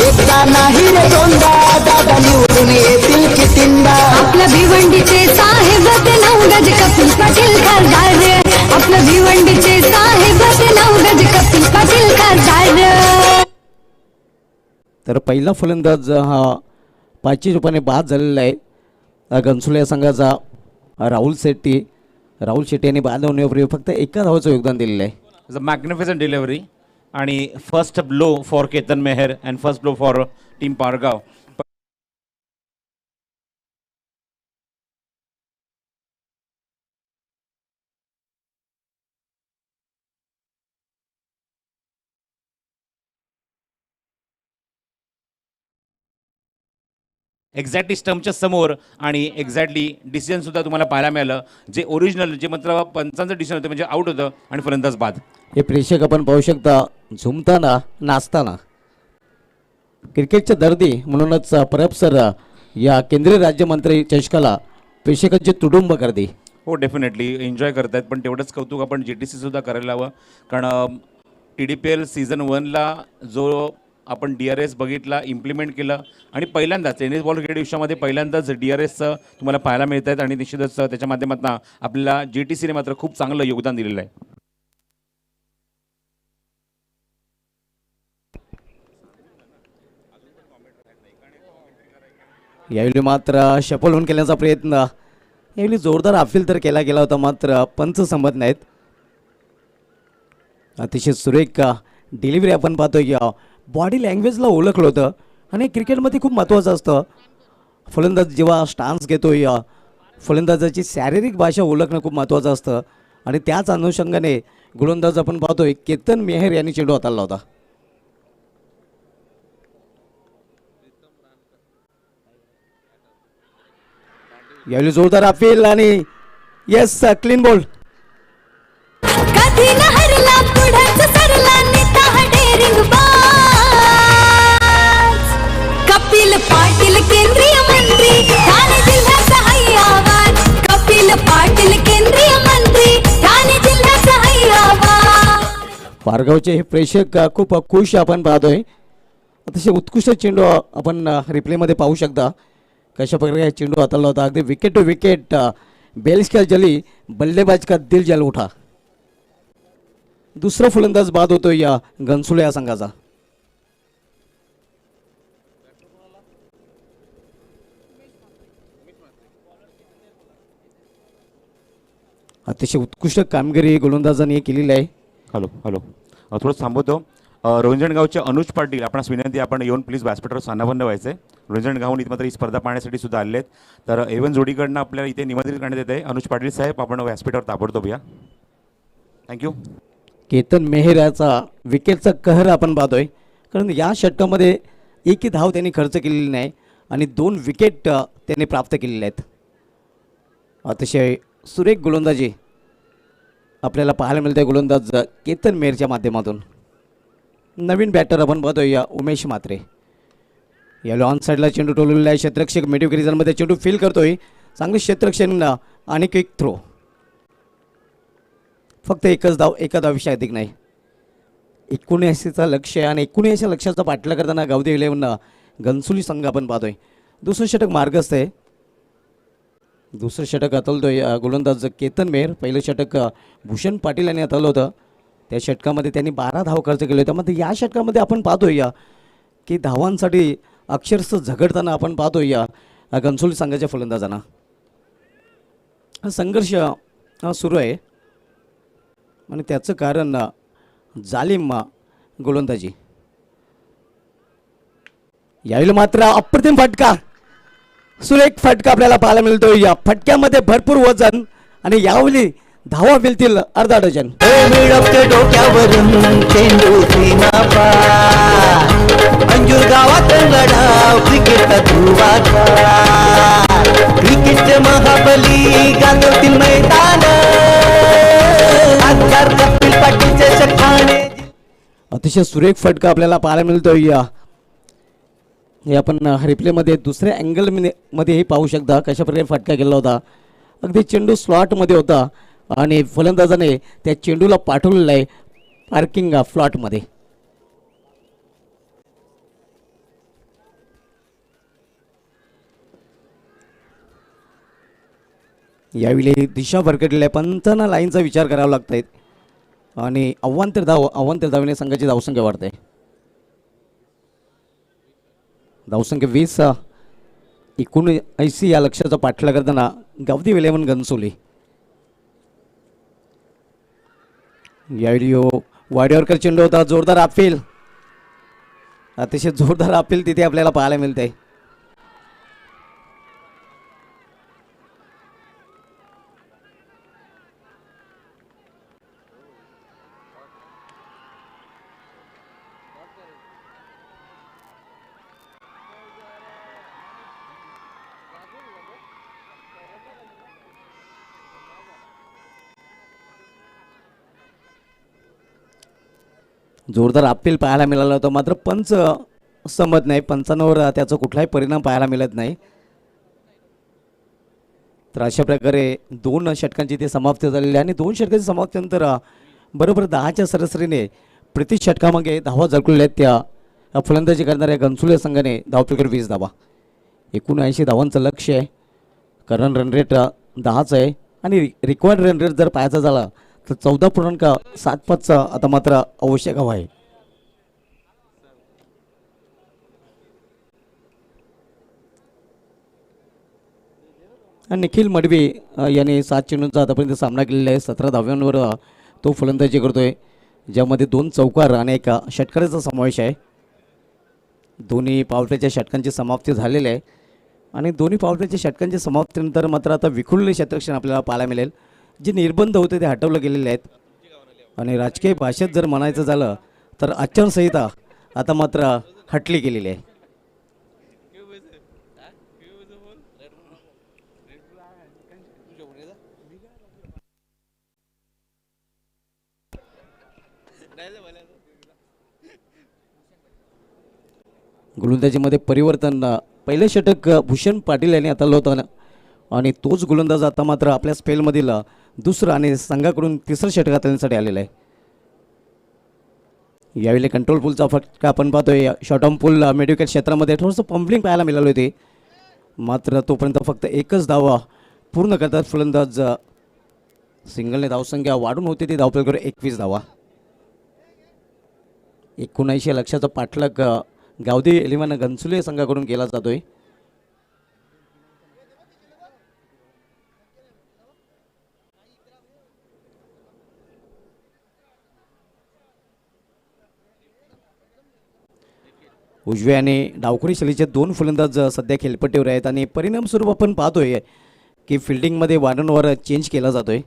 एकदा नाही रे दोनदा दादा निवडून येतील कितींदा. आपल्या भिवंडीचे साहेब ते 9 गज कपिल पाटील खासदार. आपल्या भिवंडीचे साहेब ते 9 गज कपिल पाटील खासदार. तर पहिला फलंदाज हा 5 रुपयाने बाद झालेला आहे. घनसोली या संघाचा राहुल शेट्टी यांनी बाद होण्यापूर्वी फक्त 1 धावाचं योगदान दिलेलं आहे. इज अ मॅग्निफिसंट डिलिव्हरी आणि first blow for Ketan Mehar and first blow for team Pargaon. Exactly स्टंपच्या समोर आणि एक्झॅक्टली डिसिजन सुद्धा तुम्हाला पाहायला मिळालं. जे ओरिजिनल जे मात्र पंचांचं डिसिजन होतं म्हणजे आउट होतं आणि फलंदाज बाद. हे प्रेक्षक आपण पाहू शकता झुमताना नाचताना. क्रिकेटच्या दर्दी म्हणूनच परब सर या केंद्रीय राज्यमंत्री चषकाला प्रेक्षकांची तुडुंब करते. हो, डेफिनेटली एन्जॉय करतायत. पण तेवढंच कौतुक आपण GTC सुद्धा करायला हवं. कारण TDPL सीझन 1ला जो आपण DRS बघितला, इम्प्लिमेंट केलं आणि पहिल्यांदाच टेनिस बॉल क्रिकेट विश्वामध्ये पहिल्यांदाच DRSचं तुम्हाला पाहायला मिळत आहेत आणि निश्चितच त्याच्या माध्यमातून आपल्याला GTCने मात्र खूप चांगलं योगदान दिलेलं आहे. यावेळी मात्र शफल होऊन केल्याचा प्रयत्न, यावेळी जोरदार अपील तर केला गेला होता, मात्र पंच संमत नाहीत. अतिशय सुरेख डिलिव्हरी आपण पाहतोय की बॉडी लँग्वेजला ओळखलं होतं आणि क्रिकेटमध्ये खूप महत्त्वाचं असतं. फलंदाज जेव्हा स्टान्स घेतोय, फलंदाजाची शारीरिक भाषा ओळखणं खूप महत्त्वाचं असतं आणि त्याच अनुषंगाने गोलंदाज आपण पाहतोय केतन मेहर यांनी चेंडू हाताळला होता. यावेळी जोरदार अपील आणि येस, क्लीन बॉल. कधी न हरला पुढंच सरला नेता हा डेअरिंग बाज. कपिल पाटील केंद्रीय मंत्री ठाणे जिल्ह्याचा हैयावाद. कपिल पाटील केंद्रीय मंत्री ठाणे जिल्ह्याचा हैयावाद. पारगावचे हे प्रेक्षक खूप खुश आपण पाहतोय. अतिशय उत्कृष्ट चेंडू आपण रिप्लेमध्ये पाहू शकता कशा प्रकारे चेंडू हाताळला होता. अगदी विकेट टू विकेट बेल्स का जली, बल्लेबाज का दिल जल उठा. दुसरा फलंदाज बाद होतो या घनसोली या संघाचा. अतिशय उत्कृष्ट कामगिरी गोलंदाजांनी केलेली आहे. हॅलो हॅलो थोडं थांबवतो. रोंजणगावचे अनुज पाटील आपणास विनंती, आपण येऊन प्लीज व्यासपीठावर स्थानापन्न व्हायचं आहे. रोंजणगावहून इथं मात्र ही स्पर्धा पाहण्यासाठी सुद्धा आले आहेत. तर एवन जोडीकडनं आपल्याला इथे निमंत्रित करण्यात येत आहे. अनुज पाटील साहेब, आपण व्यासपीठावर ताबडतोब या. थँक्यू. केतन मेहर याचा विकेटचा कहर आपण पाहतोय, कारण या षटकामध्ये एकही धाव त्यांनी खर्च केलेली नाही आणि 2 विकेट त्यांनी प्राप्त केलेले आहेत. अतिशय सुरेख गोलंदाजी आपल्याला पाहायला मिळते गोलंदाज केतन मेहरच्या माध्यमातून. नवीन बॅटर आपण पाहतोय या उमेश म्हात्रे. याला ऑन साईडला चेंडू टोललेला आहे. क्षेत्ररक्षक मिडविकेट रिझनमध्ये चेंडू फील करतोय. चांगले क्षेत्ररक्षण आणि क्विक थ्रो. फक्त एकच धाव, एका धावीशी अधिक नाही. 79चा लक्ष्य आहे आणि 79च्या लक्ष्याचा पाठला करताना गावदेवी 11 घनसोली संघ आपण पाहतोय. दुसरं षटक मार्गस्थ आहे. दुसरं षटक हाताळतोय गोलंदाज केतन मेहर. पहिलं षटक भूषण पाटील यांनी हाताळलं होतं. त्या षटकामध्ये त्यांनी 12 धाव खर्च केले होते. मग या षटकामध्ये आपण पाहतोय की धावांसाठी अक्षरशः झगडताना आपण पाहतोय या घनसोली संघाच्या फलंदाजांना. संघर्ष सुरू आहे आणि त्याचं कारण जालिम गोलंदाजी. यावेळी मात्र अप्रतिम फटका, सुरेख फटका आपल्याला पाहायला मिळतो. या फटक्यामध्ये भरपूर वजन आणि यावेळी धावा मिळतील अर्धा डझन. मिळवते डोक्यावरून चेंडू सीमा पार, अंजूर गावात लढाव क्रिकेटचा ध्रुवाचा. क्रिकेटचे महाबली गाजवतील मैदान, आजकार कपिल पाटीलचे षटकाने. अतिशय सुरेख फटका आपल्याला पाहायला मिळतो. या हे आपण रिप्लेमध्ये दुसऱ्या अँगल मध्येही पाहू शकता कशा प्रकारे फटका केला होता. अगदी चेंडू स्लॉटमध्ये होता आणि फलंदाजाने त्या चेंडूला पाठवलेलं आहे पार्किंग फ्लॉटमध्ये. यावेळी दिशा भरकटलेल्या आहे. पंचांना लाईनचा विचार करावा लागत आहे आणि अव्वांतर धावेने संघाची धावसंख्या वाढते. धावसंख्या 20, 79 या लक्ष्याचा पाठलाग करताना गावदेवी 11 घनसोली. यावेळी वाडेवरकर चेंडू होता. जोरदार अपील, अतिशय जोरदार अपील तिथे आपल्याला पाहायला मिळते. जोरदार अपील पाहायला मिळालं होतं, मात्र पंच संमत नाही. पंचांवर त्याचा कुठलाही परिणाम पाहायला मिळत नाही. तर अशा प्रकारे 2 षटकांची ते समाप्ती झालेली आहे आणि 2 षटकांची समाप्तीनंतर बरोबर 10च्या सरासरीने प्रति षटकामागे धावा झळकलेल्या आहेत. त्या फलंदाजी करणाऱ्या घनसोली संघाने धावपैकी 20 धावा. 79 धावांचं लक्ष्य आहे. करंट रन रेट 10च आहे आणि रिक्वायर्ड रन रेट जर पाहायचा झाला तर 14.75 आता मात्र आवश्यक हवा आहे. निखिल मडवी याने 7 चेंडूंचा आतापर्यंत सामना केलेला आहे. 17 धाव्यांवर तो फलंदाजी करतोय, ज्यामध्ये 2 चौकार आणि 1 षटकाराचा समावेश आहे. दोन्ही पावट्याच्या षटकांची समाप्ती झालेली आहे आणि दोन्ही पावट्याच्या षटकांच्या समाप्तीनंतर मात्र आता विखुरलेले क्षेत्ररक्षण आपल्याला पाहायला मिळेल. जे निर्बंध होते ते हटवले गेलेले आहेत आणि राजकीय भाषेत जर म्हणायचं झालं तर आचारसंहिता आता मात्र हटली गेलेली आहे. गोलंदाजीमध्ये परिवर्तन. पहिलं षटक भूषण पाटील यांनी हाताळलं होतं आणि तोच गोलंदाज आता मात्र आपल्या स्पेलमधील दुसरं आणि संघाकडून तिसरं षटक हाताळण्यासाठी आलेलं आहे. यावेळी कंट्रोल पूलचा फटका आपण पाहतोय. शॉर्ट ऑन पूल मिडविकेट क्षेत्रामध्ये थोडंसं पंपलिंग पाहायला मिळालं होते, मात्र तोपर्यंत फक्त एकच धावा पूर्ण करतात फलंदाज. सिंगलने धावसंख्या वाढून होती ती धावपैकी 21 धावा. 19 लक्षाचा पाठलाग गावदी इलेव्हन घनसोली संघाकडून केला जातोय. उजवे आणि डावखुरी शैलीचे दोन फलंदाज सध्या खेळपट्टीवर आहेत आणि परिणामस्वरूप आपण पाहतोय की फिल्डिंगमध्ये वारंवार चेंज केला जातोय.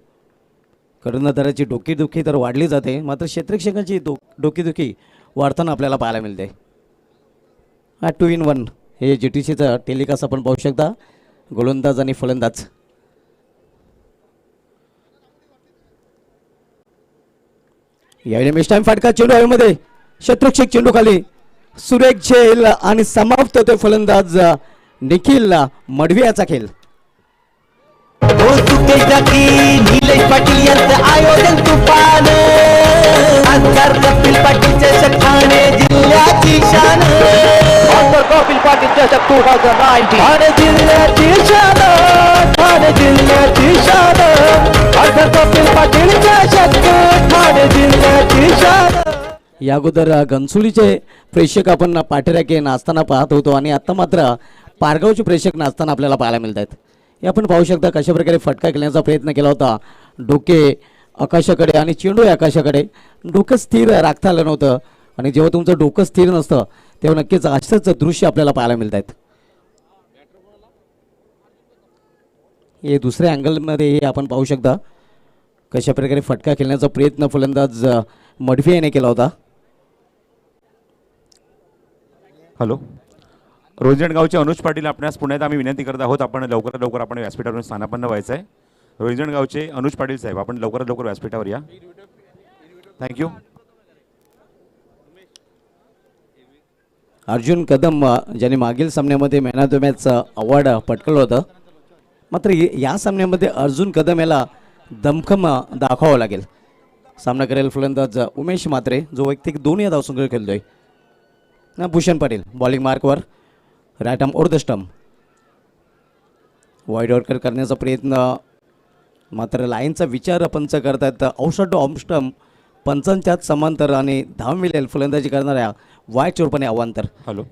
कर्णधाराची डोकेदुखी तर वाढली जाते, मात्र क्षेत्ररक्षकांची डोकेदुखी वाढताना आपल्याला पाहायला मिळते. 2-in-1 हे GTCचं टेलिकास्ट आपण पाहू शकता. गोलंदाज आणि फलंदाज यावेळी मिस्टाईम फाटका चेंडू हवेमध्ये, क्षेत्ररक्षक चेंडू खाली, सुरेख झेल आणि समाप्त होते फलंदाज निखिल मडवियाचा खेळ. सुकेश डाकी निलेश पाटील यांचं आयोजन तुफान, खासदार कपिल पाटील चषक ठाणे जिल्ह्याची शान. खासदार कपिल पाटील चषक 2019 ठाणे जिल्ह्याची शान, ठाणे जिल्ह्याची शान. खासदार कपिल पाटील चषक ठाणे जिल्ह्याची शान. या अगोदर घनसोलीचे प्रेक्षक आपण पाठराखे नाचताना पाहत होतो आणि आता मात्र पारगावचे प्रेक्षक नाचताना आपल्याला पाहायला मिळत आहेत. हे आपण पाहू शकता कशा प्रकारे फटका खेळण्याचा प्रयत्न केला होता. डोके आकाशाकडे आणि चेंडू आकाशाकडे. डोकं स्थिर राखता आलं नव्हतं आणि जेव्हा तुमचं डोकं स्थिर नसतं तेव्हा नक्कीच असंच दृश्य आपल्याला पाहायला मिळत आहेत. हे दुसऱ्या अँगलमध्ये हे आपण पाहू शकता कशा प्रकारे फटका खेळण्याचा प्रयत्न फलंदाज मडफी याने केला होता. हॅलो, रोहिजणगावचे अनुज पाटील आपणास पुण्यात आम्ही विनंती करत आहोत, आपण लवकरात लवकर आपण व्यासपीठावरून स्थानापन्न व्हायचं आहे. रोहिजणगावचे अनुज पाटील साहेब, आपण लवकरात लवकर व्यासपीठावर या. थँक्यू. अर्जुन कदम ज्यांनी मागील सामन्यामध्ये man of the match award पटकवलं होतं, मात्र या सामन्यामध्ये अर्जुन कदम याला दमखम दाखवावं लागेल. सामना करेल फलंदाज उमेश म्हात्रे जो वैयक्तिक 2 या धावसंख्येवर खेळतोय. भूषण पाटील बॉलिंग मार्कवर, right arm over the stump. Wide yorker करण्याचा प्रयत्न, मात्र लाईनचा विचार पंच करतात. औषध टू ऑफ स्टंप पंचांच्या समांतर आणि धाव मिळेल फलंदाजी करणाऱ्या वाईट चोरपणे अवांतर. हॅलो,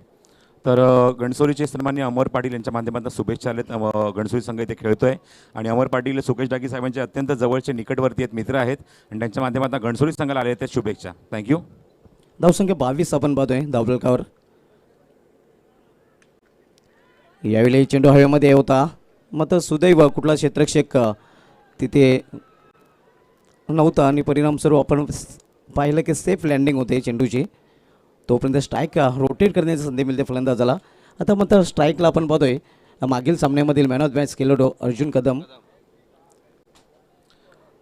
तर घणसोलीचे सन्मान्य अमर पाटील यांच्या माध्यमातून शुभेच्छा आलेत. घणसोली संघ इथे खेळतोय आणि अमर पाटील सुकेश डागी साहेबांचे अत्यंत जवळचे निकटवर्ती आहेत, मित्र आहेत आणि त्यांच्या माध्यमातून घणसोली संघाला आले आहेत शुभेच्छा. थँक्यू. धावसंख्या 22 आपण पाहतोय धावफलकावर. यावेळी चेंडू हवेमध्ये होता, मात्र सुदैव कुठला क्षेत्ररक्षक तिथे नव्हता आणि परिणामस्वरूप आपण पाहिलं की सेफ लँडिंग होते चेंडूची. तोपर्यंत स्ट्राईक रोटेट करण्याची संधी मिळते फलंदाजाला. आता मात्र स्ट्राईकला आपण पाहतोय मागील सामन्यामधील मॅन ऑफ मॅच केलं अर्जुन कदम.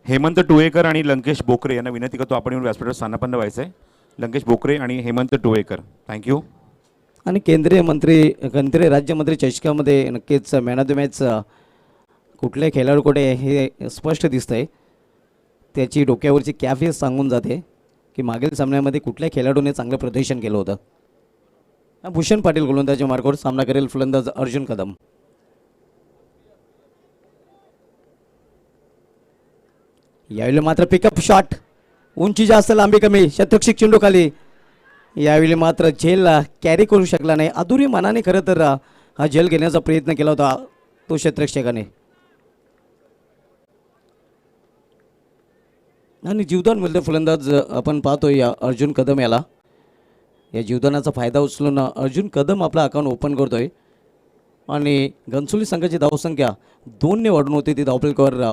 हेमंत टुळेकर आणि लंकेश बोकरे यांना विनंती करतो आपण येऊन व्यासपीठावर स्थानापन्न व्हायचं आहे. लंकेश बोकरे आणि हेमंत टुळेकर, थँक्यू. आणि केंद्रीय राज्यमंत्री चषकामध्ये नक्कीच मॅन ऑफ द मॅच कुठल्या खेळाडूकडे हे स्पष्ट दिसतंय. त्याची डोक्यावरची कॅप हे सांगून जाते की मागील सामन्यामध्ये कुठल्या खेळाडूने चांगलं प्रदर्शन केलं होतं. भूषण पाटील गोलंदाजी मार्गावर सामना करेल फलंदाज अर्जुन कदम. यावेळी मात्र पिकअप शॉट, उंची जास्त लांबी कमी, क्षेत्ररक्षक चेंडू खाली. यावेळी मात्र झेल कॅरी करू शकला नाही. अधुरी मनाने खरं तर हा झेल घेण्याचा प्रयत्न केला होता तो क्षेत्ररक्षकाने. आणि जीवदान मिळते फलंदाज आपण पाहतोय या अर्जुन कदम याला. या जीवदानाचा फायदा उचलून अर्जुन कदम आपला अकाउंट ओपन करतोय आणि घनसोली संघाची धावसंख्या 2ने वाढून होती. ती धावफलकावर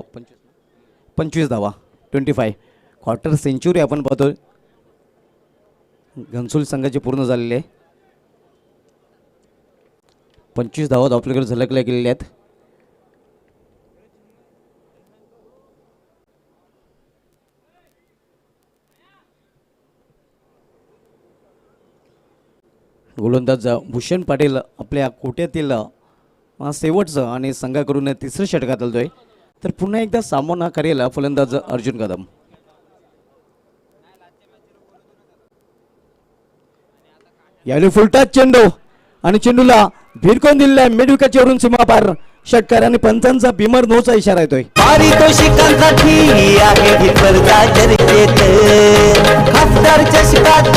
25 धावा, 25 क्वार्टर सेंचुरी आपण पाहतोय घनसोली संघाची पूर्ण झालेली आहे. 25 धावा धावफलकावर झलकल्या गेलेल्या आहेत. गोलंदाज भूषण पाटील आपल्या कोट्यातील शेवटचं आणि संघाकडून 3रं षटकात आलतोय. तर पुन्हा एकदा सामना करेल फलंदाज अर्जुन कदम. यावेळी फुलटाच चेंडू आणि चेंडूला भिरकून दिलेला मिडविकेटच्या वरून सीमापार षटकार आणि पंचांचा बिमर नोचा इशारा येतोय. पारितोषिकांसाठी आहे ही स्पर्धा चर्चेत. खासदार चषकात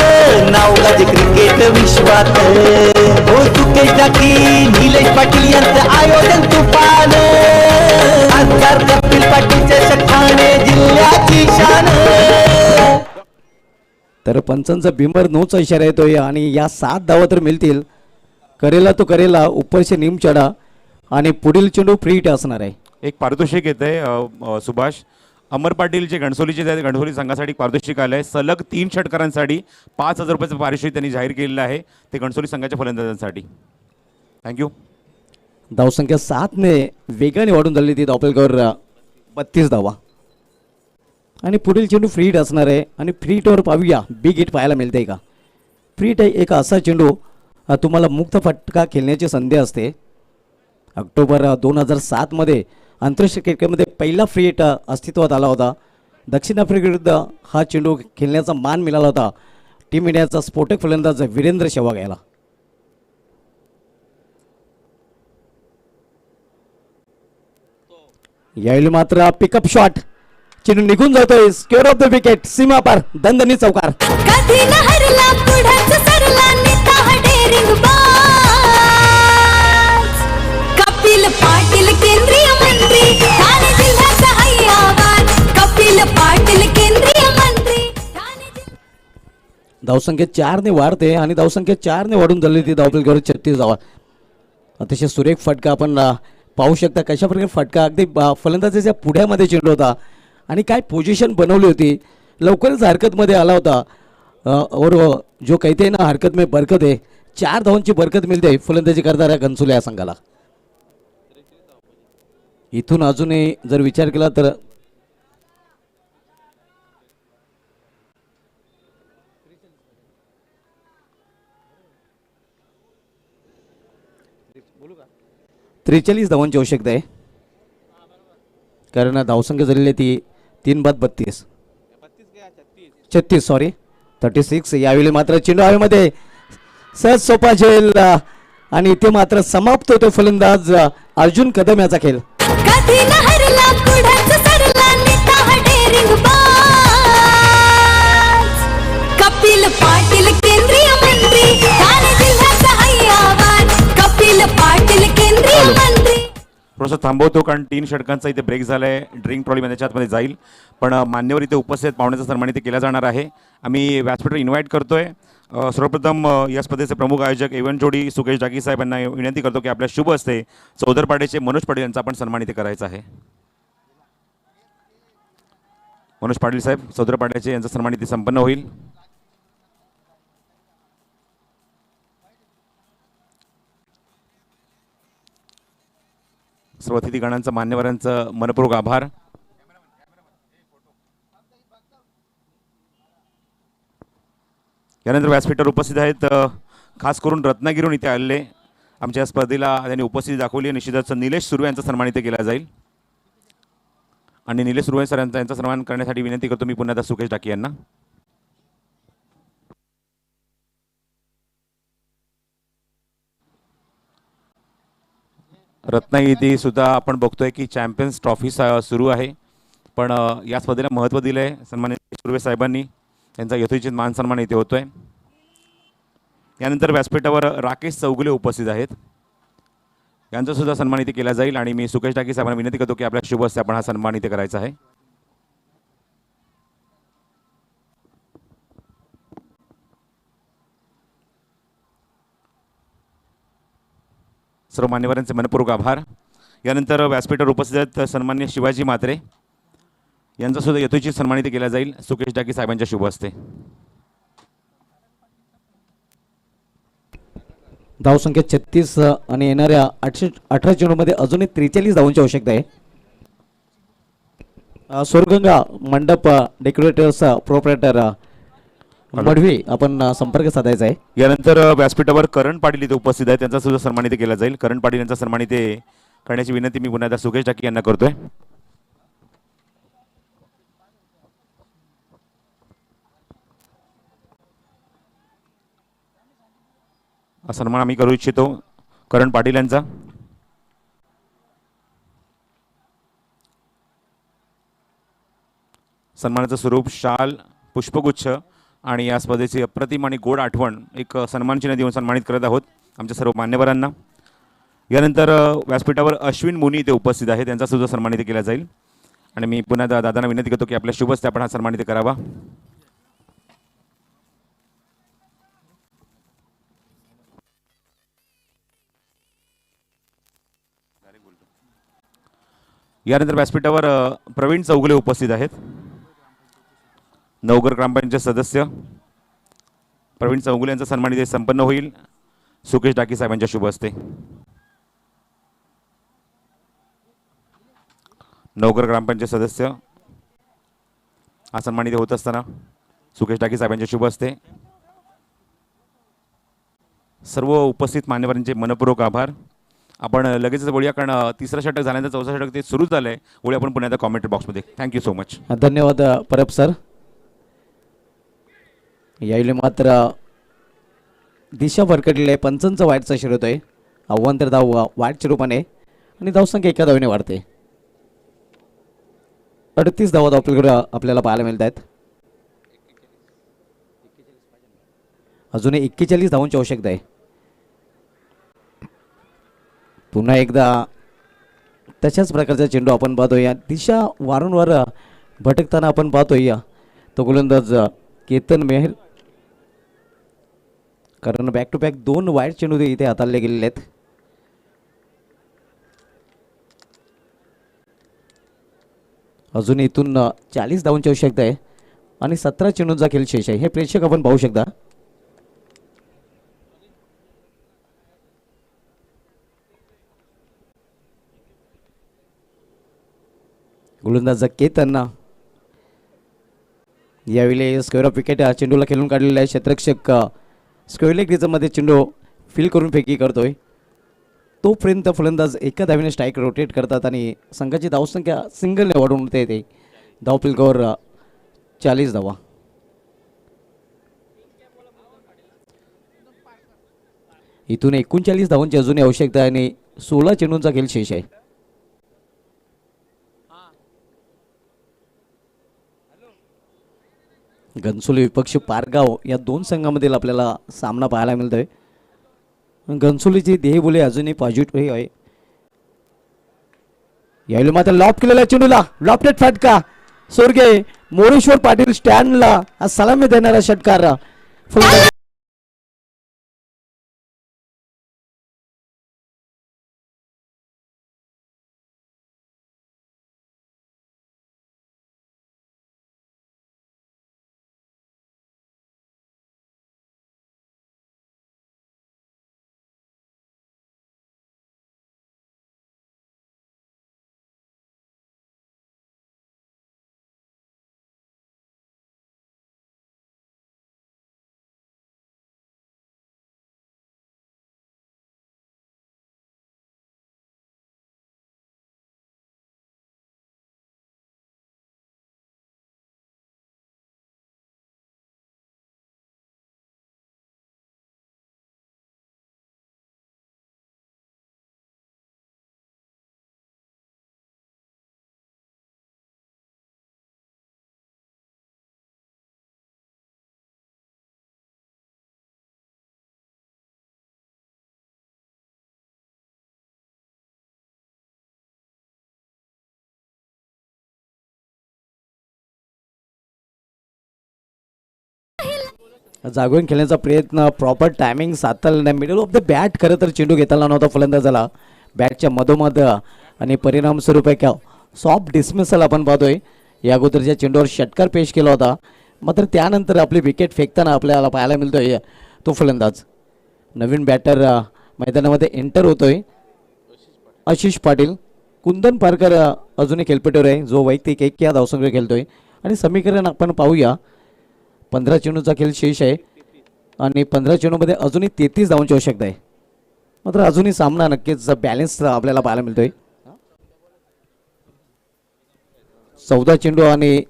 फलंदाजी क्रिकेट विश्वात हो सुकेश टाकी निलेश पाटील यांचं आयोजन तुफान खासदार कपिल पाटील चषक ठाणे जिल्ह्याची शान. तर पंचांचा बिंबर नोचा इशारा येतोय आणि या 7 धावा तर मिळतील. करेला तो करेला ऊपर से नीम चढा आणि पुढील चेंडू फ्री हिट असणार आहे. एक पारितोषिक येत आहे सुभाष. अमर पाटील जे घणसोलीचे आहेत, घणसोली संघासाठी पारितोषिक आलं आहे. सलग 3 षटकारांसाठी 5,000 रुपयाचं पारितोषिक त्यांनी जाहीर केलेलं आहे, ते घणसोली संघाच्या फलंदाजांसाठी. थँक्यू. धावसंख्या 7ने वेगाने वाढून झाली ती धावफलकावर 32 धावा आणि पुढील चेंडू फ्री हिट असणार आहे. आणि फ्री हिटवर पाहूया बिग हिट पाहायला मिळते का. फ्री हिट एक असा चेंडू तुम्हाला मुक्त फटका खेळण्याची संधी असते. ऑक्टोबर 2007मध्ये आंतरराष्ट्रीय क्रिकेटमध्ये पहिला फ्री हिट अस्तित्वात आला होता. दक्षिण आफ्रिकेविरुद्ध हा चेंडू खेळण्याचा मान मिळाला होता टीम इंडियाचा स्फोटक फलंदाज वीरेंद्र सहवाग याला. यावेळी मात्र पिकअप शॉट, चेंडू निघून जातोय स्क्वेअर ऑफ द विकेट, सीमा पार, दणदणीत चौकार. कधी न हरला पुढाच सरला नेता हा डेअरिंग बाज. कपिल पाटील केंद्रीय मंत्री ठाणे जिल्ह्याचा हाय आवाज. कपिल पाटील केंद्रीय मंत्री ठाणे जिल्हा. धावसंख्या 4ने वाढते आणि धावसंख्या 4ने वाढून झाली ती धावफलकावर 36 धावा. अतिशय सुरेख फटका आपण पाहू शकता. कशा प्रकारे फटका अगदी फलंदाजाच्या पुढ्यामध्ये चेंडू होता आणि काय पोझिशन बनवली होती. लवकरच हरकतमध्ये आला होता. और जो कहते हैं ना हरकत में बरकत है, 4 धावांची बरकत मिळते फलंदाजी करणाऱ्या घनसोली या संघाला. इथून अजूनही जर विचार केला तर त्रेचाळीस धावांची आवश्यकता आहे, कारण धावसंख्या झालेली आहे ती 3/32 36 सॉरी 36. यावेळी मात्र चेंडू हवेमध्ये सहज सोपा झेल आणि इथे मात्र समाप्त होतो फलंदाज अर्जुन कदम याचा खेळ. कधी न हरला पुढाच सरला नेता हा डेअरिंग बाज. कपिल पाटील केंद्रीय मंत्री ठाणे जिल्ह्याचा हाय आवाज. कपिल पाटील केंद्रीय मंत्री. थोडंसं थांबवतो कारण 3 षटकांचा इथे ब्रेक झाला आहे. ड्रिंक ट्रॉली त्याच्या आतमध्ये जाईल, पण मान्यवर इथे उपस्थित पाहुण्याचा सन्मान इथे केला जाणार आहे. आम्ही व्यासपीठावर इन्व्हाइट करतोय. सर्वप्रथम या स्पर्धेचे प्रमुख आयोजक एवन जोडी सुकेश डागी साहेब यांना विनंती करतो की आपल्या शुभ हस्ते चौदरपाड्याचे मनोज पाटील यांचा आपण सन्मान इथे करायचा आहे. मनोज पाटील साहेब चौदरपाड्याचे यांचा सन्मान इथे संपन्न होईल. सर्व अतिथीगणांचं मान्यवरांचं मनपूर्वक आभार. यानंतर व्यासपीठावर उपस्थित आहेत खास करून रत्नागिरीहून इथे आलेले आमच्या स्पर्धेला त्यांनी उपस्थिती दाखवली. निश्चितच निलेश सुर्वे यांचा सन्मान इथे केला जाईल आणि निलेश सुर्वे सर यांचा सन्मान करण्यासाठी विनंती करतो मी पुन्हा सुकेश डाकी यांना. रत्नागिरी सुद्धा आपण बघतोय की चॅम्पियन्स ट्रॉफी सुरू आहे, पण या स्पर्धेला महत्त्व दिलं आहे. सन्मानित सुर्वे साहेबांनी त्यांचा यथोचित मान सन्मान इथे होतोय. यानंतर व्यासपीठावर राकेश चौगुले उपस्थित आहेत, यांचा सुद्धा सन्मान इथे केला जाईल आणि मी सुकेश डाकी साहेबांना विनंती करतो की आपल्या शुभ हस्ते आपण हा सन्मान इथे करायचा आहे. सर्व मान्यवरांचे मनपूर्वक आभार. यानंतर व्यासपीठावर उपस्थित आहेत सन्मान्य शिवाजी म्हात्रे, यांचा सुद्धा यथोचित सन्मान इथे केला जाईल सुकेश डाकी साहेबांच्या शुभ हस्ते. धावसंख्या 36 आणि येणाऱ्या 18 चेंडूमध्ये अजूनही 43 धावांची आवश्यकता आहे. स्वर्गंगा मंडप डेकोरेटर्स प्रोप्रायटर मढवी आपण संपर्क साधायचा आहे. यानंतर व्यासपीठावर करण पाटील इथे उपस्थित आहेत, त्यांचा सुद्धा सन्मान इथे केला जाईल. करण पाटील यांचा सन्मान इथे करण्याची विनंती मी पुन्हा एकदा सुकेश डाकी यांना करतोय. हा सन्मान आम्ही करू इच्छितो करण पाटील यांचा. सन्मानाचं स्वरूप शाल, पुष्पगुच्छ आणि या स्पर्धेची अप्रतिम आणि गोड आठवण एक सन्मानचिन्ह देऊन सन्मानित करत आहोत आमच्या सर्व मान्यवरांना. यानंतर व्यासपीठावर अश्विन मुनी इथे उपस्थित आहेत, त्यांचा सुद्धा सन्मानित केला जाईल. आणि मी पुन्हा दादांना विनंती करतो की आपल्या शुभ हस्ते आपण हा सन्मानित करावा. यानंतर व्यासपीठावर प्रवीण चौगुले उपस्थित आहेत, नवघर ग्रामपंचायत सदस्य. प्रवीण चौगुले यांचा सन्मान इथे संपन्न होईल सुकेश डाकी साहेबांच्या शुभ हस्ते. नवघर ग्रामपंचायत सदस्य हा सन्मान इथे होत असताना सुकेश डाकी साहेबांच्या शुभ हस्ते. सर्व उपस्थित मान्यवरांचे मनपूर्वक आभार. आपण लगेचच बोलूया, कारण तिसरं षटक झाल्यानंतर चौथं षटक ते सुरू झालं आहे. बोलूया आपण पुन्हा एकदा कॉमेंट्री बॉक्समध्ये. Thank you so much. धन्यवाद परब सर. यावेळी मात्र दिशा भरकटलेली आहे, पंचांचा वाईटचा शिर होतोय. आव्हान तर धाव वाईटच्या रूपाने आणि धावसंख्या एका धावेने वाढते. 38 धावा आपल्याला पाहायला मिळत आहेत. अजूनही 41 धावांची आवश्यकता आहे. पुन्हा एकदा तशाच प्रकारचा चेंडू आपण पाहतोय. दिशा वारंवार भटकताना आपण पाहतोय तो गोलंदाज केतन मेहर, कारण बॅक टू बॅक 2 वाईट चेंडू इथे हाताळले गेलेले आहेत. अजून इथून 40 धावांची आवश्यकता आहे आणि 17 चेंडूंचा खेळ शेष आहे. हे प्रेक्षक आपण पाहू शकता. गोलंदाज केतन यावेळी स्क्वेअर ऑफ विकेट चेंडूला खेळून काढलेला आहे. क्षेत्ररक्षक स्क्वेअर लेग रिझममध्ये चेंडू फील करून फेकी करतोय. तोपर्यंत फलंदाज एका धावेने स्ट्राईक रोटेट करतात आणि संघाची धावसंख्या सिंगलने वाढवून येते. धावफलकावर 40 धावा. इथून 39 धावांची अजूनही आवश्यकता आहे आणि 16 चेंडूंचा खेळ शेष आहे. घनसोली विपक्ष पारगाव या 2 संघांमधील आपल्याला सामना पाहायला मिळतोय. घनसोलीची देहबोली अजूनही पॉझिटिव्ह आहे. यावेळी मात्र लॉप केलेला चेंडूला लॉफ्टेड फटका. सोरगे मोरेश्वर पाटील स्टँडला सलामी देणारा षटकार. जागून खेळण्याचा प्रयत्न, प्रॉपर टायमिंग साधता नाही. मिडल ऑफ द बॅट खरं तर चेंडू घेताना नव्हता फलंदाजाला बॅटच्या मधोमध आणि परिणामस्वरूप एक सॉफ्ट डिसमिसल आपण पाहतोय. या अगोदरच्या चेंडूवर षटकार पेश केला होता, मात्र त्यानंतर आपली विकेट फेकताना आपल्याला पाहायला मिळतोय तो फलंदाज. नवीन बॅटर मैदानामध्ये एंटर होतोय आशिष पाटील. कुंदन पारकर अजूनही खेळपट्टीवर आहे, जो वैयक्तिक 1 या धावसंख्या खेळतोय. आणि समीकरण आपण पाहूया, 15 चेंडूचा खेळ शेष आहे आणि 15 चेंडूमध्ये अजूनही 33 धावांची आवश्यकता आहे. मात्र अजूनही सामना नक्कीच बॅलन्स आपल्याला पाहायला मिळतोय. 14 चेंडू आणि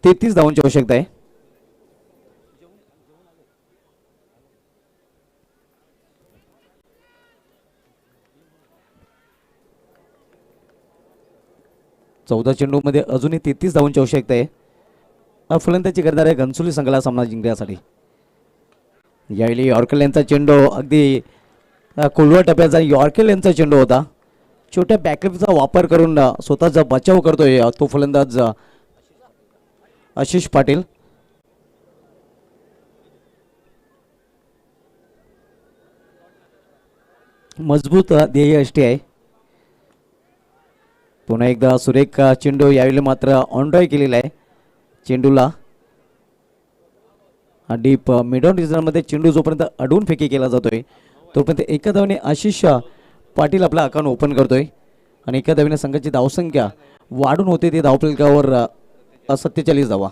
33 धावांची आवश्यकता आहे. चौदा चेंडूमध्ये अजूनही 33 धावांची आवश्यकता आहे फलंदाजी करणार आहे घनसोली संघाला सामना जिंकण्यासाठी. यावेळी यॉर्कर यांचा चेंडू अगदी कोलवा टप्प्याचा यॉर्कर यांचा चेंडू होता. छोट्या बॅकअपचा वापर करून स्वतःचा बचाव करतोय तो फलंदाज आशिष पाटील. मजबूत ध्येयष्टी आहे. पुन्हा एकदा सुरेख चेंडू यावेळी मात्र ऑनड्राय केलेला आहे. चेंडूला डीप मिडॉन रिजनमध्ये चेंडू जोपर्यंत अडवून फेकी केला जातोय तोपर्यंत एका धावेने आशिष पाटील आपला अकाउंट ओपन करतोय आणि एका धावेने संघाची धावसंख्या वाढून होते ते धावफलकावर 47 धावा.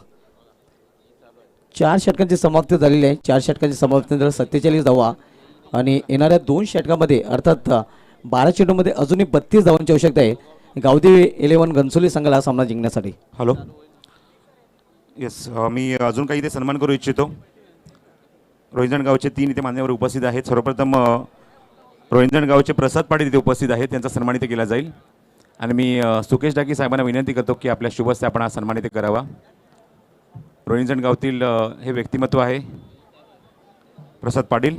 4 षटकांची समाप्ती झालेली आहे. 4 षटकांची समाप्तीनंतर 47 धावा आणि येणाऱ्या 2 षटकामध्ये अर्थात 12 चेंडूमध्ये अजूनही 32 धावांची आवश्यकता आहे गावदेवी 11 घनसोली संघाला सामना जिंकण्यासाठी. हॅलो, येस, मी अजून काही इथे सन्मान करू इच्छितो. रोहिंजण गावचे 3 इथे मान्यवर उपस्थित आहेत. सर्वप्रथम रोहिंजण गावचे प्रसाद पाटील इथे उपस्थित आहेत, त्यांचा सन्मान इथे केला जाईल. आणि मी सुकेश डाकी साहेबांना विनंती करतो की आपल्या शुभ हस्ते आपण हा सन्मान इथे करावा. रोहिंजण गावतील हे व्यक्तिमत्व आहे प्रसाद पाटील.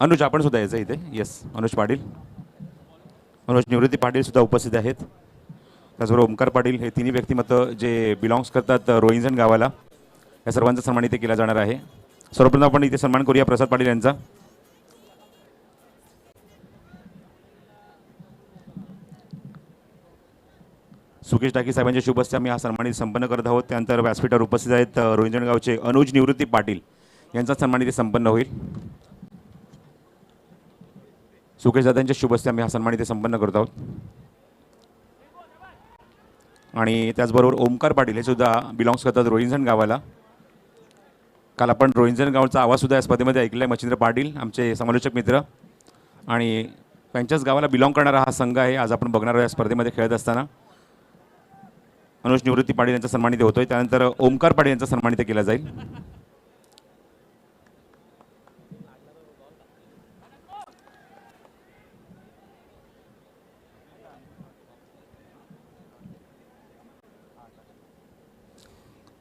अनुज आपण सुद्धा यायचं इथे. येस, अनुज पाटील, मनोज निवृत्ती पाटील सुद्धा उपस्थित आहेत. त्याचबरोबर ओमकार पाटील हे तिन्ही व्यक्तिमत्व जे बिलॉंग्स करतात रोहिंजण गावाला, या सर्वांचा सन्मान इथे केला जाणार आहे. सर्वप्रथम आपण इथे सन्मान करूया प्रसाद पाटील यांचा. सुकेश डाकी साहेबांच्या शुभ हस्ते आम्ही हा सन्मान संपन्न करत आहोत. त्यानंतर व्यासपीठावर उपस्थित आहेत रोहिंजण गावचे अनुज निवृत्ती पाटील, यांचा सन्मान इथे संपन्न होईल. सुकेश दादांच्या शुभ हस्ते आम्ही हा सन्मान इथे संपन्न करत आहोत. आणि त्याचबरोबर ओमकार पाटील हे सुद्धा बिलॉंग्स करतात रोहिंजण गावाला. काल आपण रोहिंजण गावचा आवाजसुद्धा या स्पर्धेमध्ये ऐकला आहे. मच्छिंद्र पाटील आमचे समालोचक मित्र आणि त्यांच्याच गावाला बिलॉंग करणारा हा संघ आहे आज आपण बघणार आहोत या स्पर्धेमध्ये खेळत असताना. अनुज निवृत्ती पाटील यांचा सन्मान इथे होतोय. त्यानंतर ओमकार पाटील यांचा सन्मान इथे केला जाईल.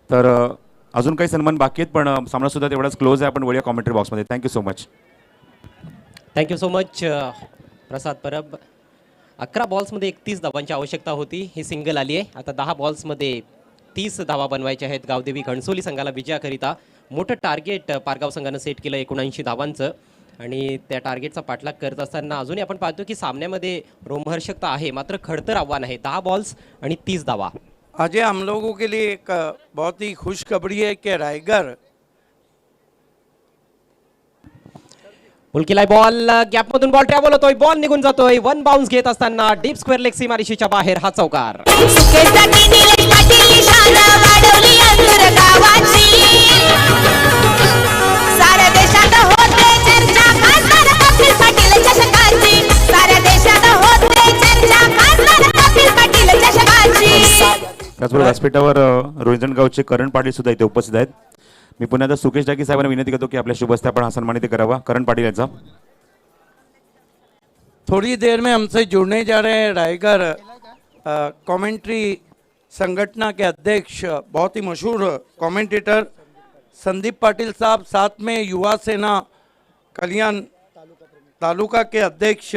तर अजून काही सन्मान बाकी आहेत पण सामना सुद्धा तेवढाच क्लोज आहे. आपण वळूया कॉमेंट्री बॉक्समध्ये. Thank you so much. Thank you so much Prasad Parab. 11 बॉल्समध्ये 31 धावांची आवश्यकता होती. ही सिंगल आली आहे. आता 10 बॉल्समध्ये 30 धावा बनवायच्या आहेत गावदेवी घणसोली संघाला विजयाकरिता. मोठं टार्गेट पारगाव संघानं सेट केलं 79 धावांचं आणि त्या टार्गेटचा पाठलाग करत असताना अजूनही आपण पाहतो की सामन्यामध्ये रोमहर्षकता आहे मात्र खडतर आव्हान आहे. 10 बॉल्स आणि 30 धावा. अजय, हम लोगों के लिए एक बहुत ही खुशखबरी है कि रायगढ़ पुलकिलाय बॉल गॅपमधून बॉल ट्रॅव्हल होतोय. बॉल निघून जातोय. 1 बाउन्स घेत असताना डीप स्क्वेअर लेग सीमारेषेच्या बाहेर हा चौकार. सुकेश डाकी निलेश पाटील शान वाढवली अंतर गावाची. साऱ्या देशात होते चर्चा खासदार कपिल पाटील चषकाची. साऱ्या देशात होते चर्चा खासदार कपिल पाटील चषकाची. त्याचबरोबर व्यासपीठावर रोहिंजण गावचे करण पाटील सुद्धा इथे उपस्थित आहेत. मी पुन्हा एकदा सुकेश डाकी साहेबांना विनंती करतो की आपल्या शुभ हस्ते आपण हा सन्मान इथे करावा. करण पाटील यांचा. थोड़ी देर में हमसे जुड़ने जा रहे हैं रायगढ़ कमेंट्री संगठन के अध्यक्ष, बहुत ही मशहूर कमेंटेटर संदीप पाटिल साहब, साथ में युवा सेना कल्याण तालुका के अध्यक्ष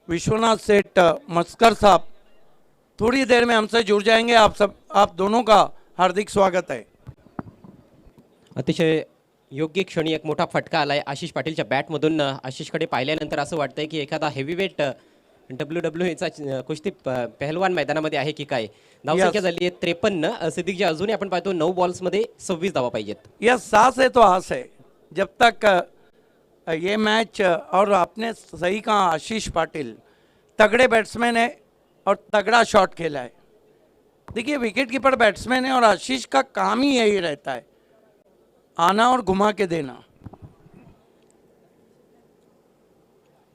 विश्वनाथ सेठ मस्कर साहब थोड़ी देर में हमसे जुड़ जाएंगे. आप दोनों का हार्दिक स्वागत आहे. अतिशय योग्य क्षणी एक मोठा फटका आलाय आशिष पाटीलच्या बॅटमधून. आशिषकडे पाहिल्यानंतर असं वाटतंय की एखादा हेवीवेट WWEचा कुस्ती पहलवान मैदानामध्ये आहे की काय. धावसंख्या झाली आहे 53. सिद्दीकजी अजूनही आपण पाहतो 9 बॉल्समध्ये 26 धावा पाहिजेत. यह सास है तो आस है. जब तक ये मैच, और आपने सही कहा, आशीष पाटिल तगड़े बैट्समैन है और तगड़ा शॉट खेला है. देखिए, विकेट कीपर बैट्समैन है और आशीष का काम ही यही रहता है, आना और घुमा के देना.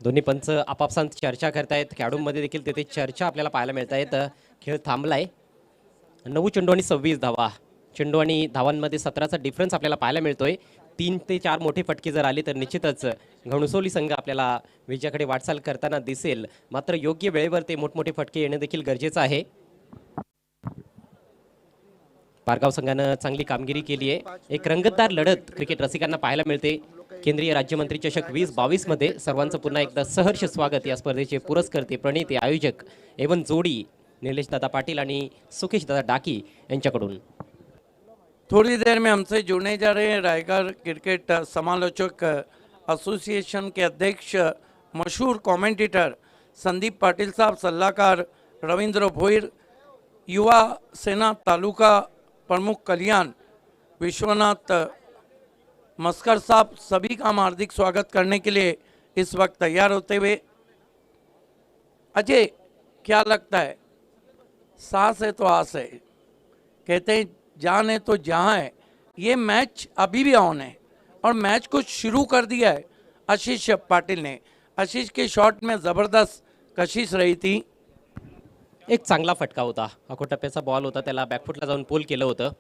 दोन्ही पंच आपापसात चर्चा करतायत. खेळाडूंमध्ये देखील तेथे चर्चा आपल्याला पाहायला मिळत आहेत. खेळ थांबलाय. 9 चेंडू आणि 26 धावा. चेंडू आणि धावांमध्ये 17चा डिफरन्स आपल्याला पाहायला मिळतोय. 3 ते 4 मोठे फटके जर आले तर निश्चितच घणसोली संघ आपल्याला विजयाकडे वाटचाल करताना दिसेल. मात्र योग्य वेळेवर ते मोठमोठे फटके येणे देखील गरजेचं आहे. पारगाव संघानं चांगली कामगिरी केली आहे. एक रंगतदार लढत क्रिकेट रसिकांना पाहायला मिळते. केंद्रीय राज्यमंत्री चषक 2022 मध्ये सर्वांचं पुन्हा एकदा सहर्ष स्वागत. या स्पर्धेचे पुरस्कर्ते, प्रणेते, आयोजक एवन जोडी निलेश दादा पाटिल आणि सुकेश दादा डाकी यांच्याकडून. थोड़ी देर में हमसे जुड़ने जा रहे हैं रायगढ़ क्रिकेट समालोचक एसोसिएशन के अध्यक्ष मशहूर कमेंटेटर संदीप पाटिल साहब, सलाहकार रविंद्र भोईर, युवा सेना तालुका प्रमुख कल्याण विश्वनाथ मस्कर साहब, सभी का हम हार्दिक स्वागत करने के लिए इस वक्त तैयार होते हुए। अजय, क्या लगता है? सांस है तो आस है, कहते हैं जान है तो जहाँ है। ये मैच अभी भी ऑन है और मैच को शुरू कर दिया है आशीष पाटिल ने। आशीष के शॉट में ज़बरदस्त कशिश रही थी। एक चांगला फटका होता, अकोटप्प्याचा बॉल होता, त्याला बॅकफुटला जाऊन पोल केलं होतं.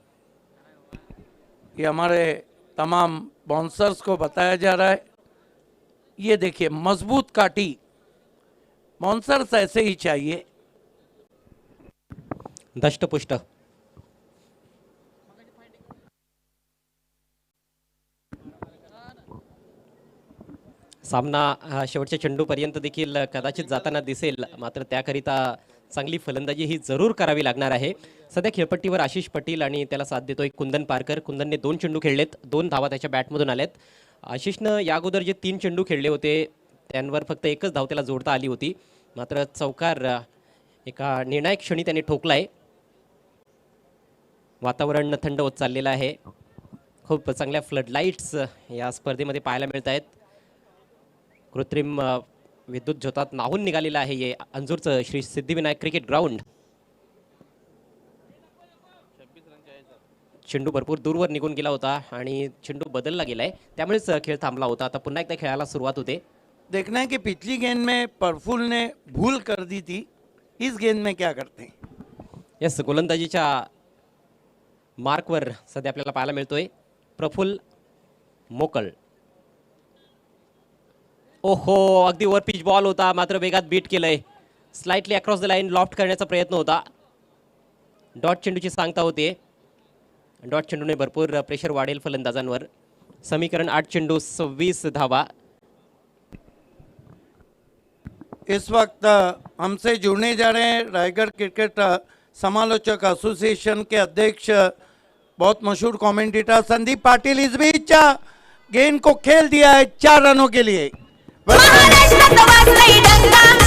ये हमारे तमाम बाउंसर्स को बताया जा रहा है। ये देखिए मजबूत काटी, बाउंसर्स ऐसे ही चाहिए। दष्टपुष्ट सामना शेवटच्या चेंडूपर्यंत देखील कदाचित जाताना दिसेल. मात्र त्याकरिता चांगली फलंदाजी ही जरूर करावी लागणार आहे. सध्या खेळपट्टीवर आशिष पटेल आणि त्याला साथ देतोय कुंदन पारकर. कुंदनने 2 चेंडू खेळलेत, 2 धावा त्याच्या बॅटमधून आल्यात. आशिषनं या अगोदर जे 3 चेंडू खेळले होते त्यांवर फक्त एकच धाव त्याला जोडता आली होती. मात्र चौकार एका निर्णायक क्षणी त्याने ठोकलाय. वातावरण थंड होत चाललेलं आहे. खूप चांगल्या फ्लडलाईट्स या स्पर्धेमध्ये पाहायला मिळत आहेत. कृत्रिम विद्युत झोतात नाहून निघालेलं आहे हे अंजूरचं श्री सिद्धिविनायक क्रिकेट ग्राउंड. चेंडू भरपूर दूरवर निघून गेला होता आणि चेंडू बदलला गेलाय, त्यामुळेच खेळ थांबला होता. आता पुन्हा एकदा खेळायला सुरुवात होते. देखना है कि पिछली गेंद में प्रफुल्ल ने भूल कर दी थी, इस गेंद में क्या करते हैं? यस, गोलंदाजीच्या मार्कवर सध्या आपल्याला पाहायला मिळतोय प्रफुल्ल मोकळ. ओहो, अगदी वर पिच बॉल होता, मात्र वेगात बीट केलंय. Slightly across the line loft करण्याचा प्रयत्न होता. डॉट चेंडूची सांगता होते. डॉट चेंडूने भरपूर प्रेशर वाढेल फलंदाजांवर. समीकरण 8 चेंडू 26 धावा. इस वक्त हमसे जुड़ने जा रहे हैं रायगढ़ क्रिकेट समालोचक एसोसिएशन के अध्यक्ष, बहुत मशहूर कमेंटेटर संदीप पाटिल. इस बीच गेंद को खेल दिया है 4 रनों के लिए।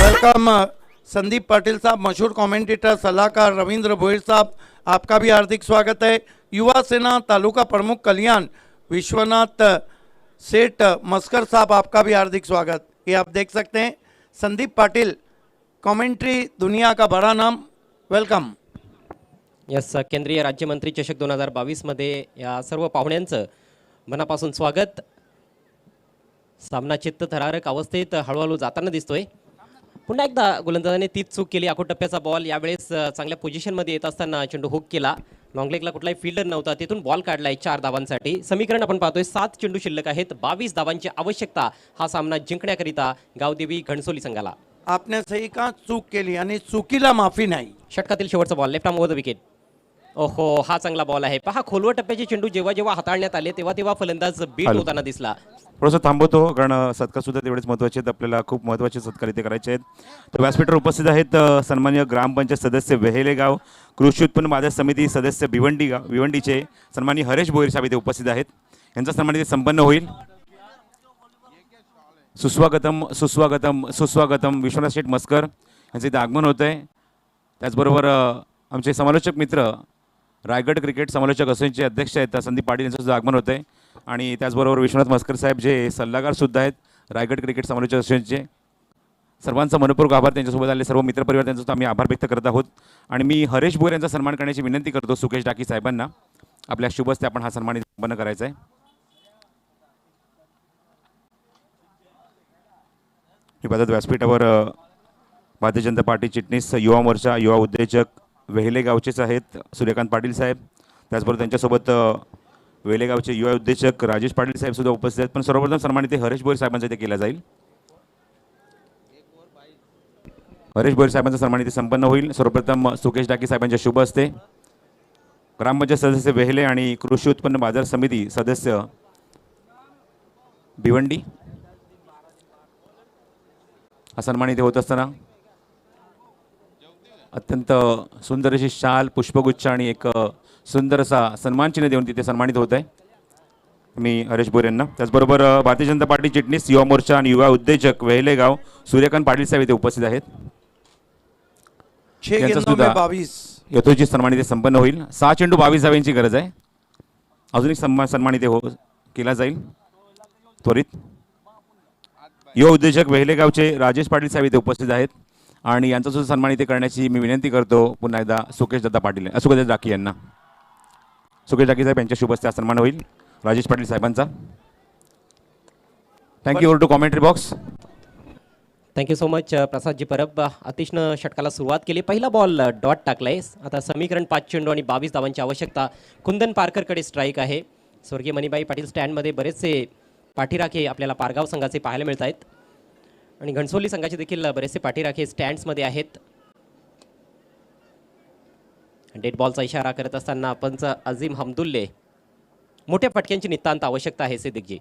वेलकम संदीप पाटिल साहब, मशहूर कमेंटेटर, सलाहकार रविंद्र भोईर साहब, आपका भी हार्दिक स्वागत है। युवा सेना तालुका प्रमुख कल्याण विश्वनाथ सेठ मस्कर साहब, आपका भी हार्दिक स्वागत। ये आप देख सकते हैं संदीप पाटिल, कमेंट्री दुनिया का बड़ा नाम, वेलकम। यस, केंद्रीय राज्यमंत्री चषक 2022 मध्ये या सर्व पाहुण्यांचं मनापासून स्वागत. सामना चित्तथरारक अवस्थेत हळूहळू जाताना दिसतोय. पुन्हा एकदा गोलंदाजाने तीच चूक केली. अकोटप्प्याचा बॉल यावेळेस चांगल्या पोझिशनमध्ये येत असताना चेंडू हुक केला. लॉंग लेगला कुठलाही फिल्डर नव्हता, तिथून बॉल काढलाय 4 धावांसाठी. समीकरण आपण पाहतोय 7 चेंडू शिल्लक आहेत. 22 धावांची आवश्यकता हा सामना जिंकण्याकरिता गावदेवी घणसोली संघाला. आपने सही कहा, चूक केली आणि चुकीला माफी नाही. षटकातील शेवटचा ball, left arm over the wicket. ओहो, हा चांगला बॉल आहे. पहा, खोलवर टप्प्याचे चेंडू जेव्हा जेव्हा हाताळण्यात आले तेव्हा फलंदाज बीट होताना दिसला. थोडंसं थांबवतो कारण सत्कार सुद्धा तेवढेच महत्त्वाचे आहेत. आपल्याला खूप महत्त्वाचे सत्कार इथे करायचे आहेत. तर व्यासपीठावर उपस्थित आहेत सन्माननीय ग्रामपंचायत सदस्य वेहेलेगाव, कृषी उत्पन्न बाजार समिती सदस्य भिवंडीचे सन्माननीय हरेश भोईर साहेब इथे उपस्थित आहेत. यांचा सन्मान इथे संपन्न होईल. सुस्वागतम सुस्वागतम सुस्वागतम विश्वनाथ शेठ मस्कर यांचं इथे आगमन होतं आहे. त्याचबरोबर आमचे समालोचक मित्र रायगड क्रिकेट समालोचक असोसिएशनचे अध्यक्ष आहेत संदीप पाटील यांचं सुद्धा आगमन होतं आहे. आणि त्याचबरोबर विश्वनाथ मस्कर साहेब जे सल्लागार सुद्धा आहेत रायगड क्रिकेट समालोचक असोसिएशनचे. सर्वांचा मनपूर्वक आभार. त्यांच्यासोबत आलेले सर्व मित्रपरिवार त्यांचा सुद्धा आम्ही आभार व्यक्त करत आहोत. आणि मी हरेश भोईर यांचा सन्मान करण्याची विनंती करतो सुकेश डाकी साहेबांना. आपल्या शुभ हस्ते आपण हा सन्मान संपन्न करायचा आहे. ही पद्धत व्यासपीठावर भारतीय जनता पार्टी चिटणीस युवा मोर्चा युवा उद्योजक वेहेले गावचेच आहेत सूर्यकांत पाटील साहेब. त्याचबरोबर त्यांच्यासोबत वेलेगावचे युवा उद्योजक राजेश पाटील साहेब सुद्धा उपस्थित आहेत, पण सर्वप्रथम सन्मानित हरेश भोईर साहेबांचा इथे केला जाईल. हरेश भोईर साहेबांचा सन्मान इथे संपन्न होईल. सर्वप्रथम सुकेश डाके साहेबांच्या शुभ हस्ते ग्रामपंचायत सदस्य वेहले आणि कृषी उत्पन्न बाजार समिती सदस्य भिवंडी हा सन्मान इथे होत असताना अत्यंत सुंदर अशी शाल, पुष्पगुच्छ आणि एक सुंदर असा सन्मान चिन्ह देऊन तिथे सन्मानित होत आहे मी हरेश भोईर यांना. त्याचबरोबर भारतीय जनता पार्टी चिटणीस युवा मोर्चा आणि युवा उद्योजक वेहलेगाव सूर्यकांत पाटील साहेब इथे उपस्थित आहेत. यांचा सुद्धा 22 यथोचित सन्मान इथे संपन्न होईल. 6 चेंडू 22 धावांची गरज आहे. अजून एक सन्मान इथे केला जाईल त्वरित. युवा उद्योजक वेहलेगावचे राजेश पाटील साहेब इथे उपस्थित आहेत आणि यांचा सुद्धा सन्मान इथे करण्याची मी विनंती करतो पुन्हा एकदा सुकेश दत्ता पाटील सुकेश डाकी यांना. सुकेश डाकी साहेब यांच्या शुभ हस्ते सन्मान होईल राजेश पाटील साहेबांचा. Thank you. Over to commentary box. Thank you so much Prasadji Parab. अतिशनं षटकाला सुरुवात केली. पहिला बॉल डॉट टाकलाय. आता समीकरण 5 चेंडू आणि 22 धावांची आवश्यकता. कुंदन पारकरकडे स्ट्राईक आहे. स्वर्गीय मणिबाई पाटील स्टँडमध्ये बरेचसे पाठीराखे आपल्याला पारगाव संघाचे पाहायला मिळत आहेत आणि घणसोली संघाचे देखील बरेचसे पाठीराखे स्टँड्समध्ये आहेत. डेड बॉलचा इशारा करत असताना पंच अझीम हमदुल्ले. मोठ्या फटक्यांची नितांत आवश्यकता आहे सिद्दीकजी.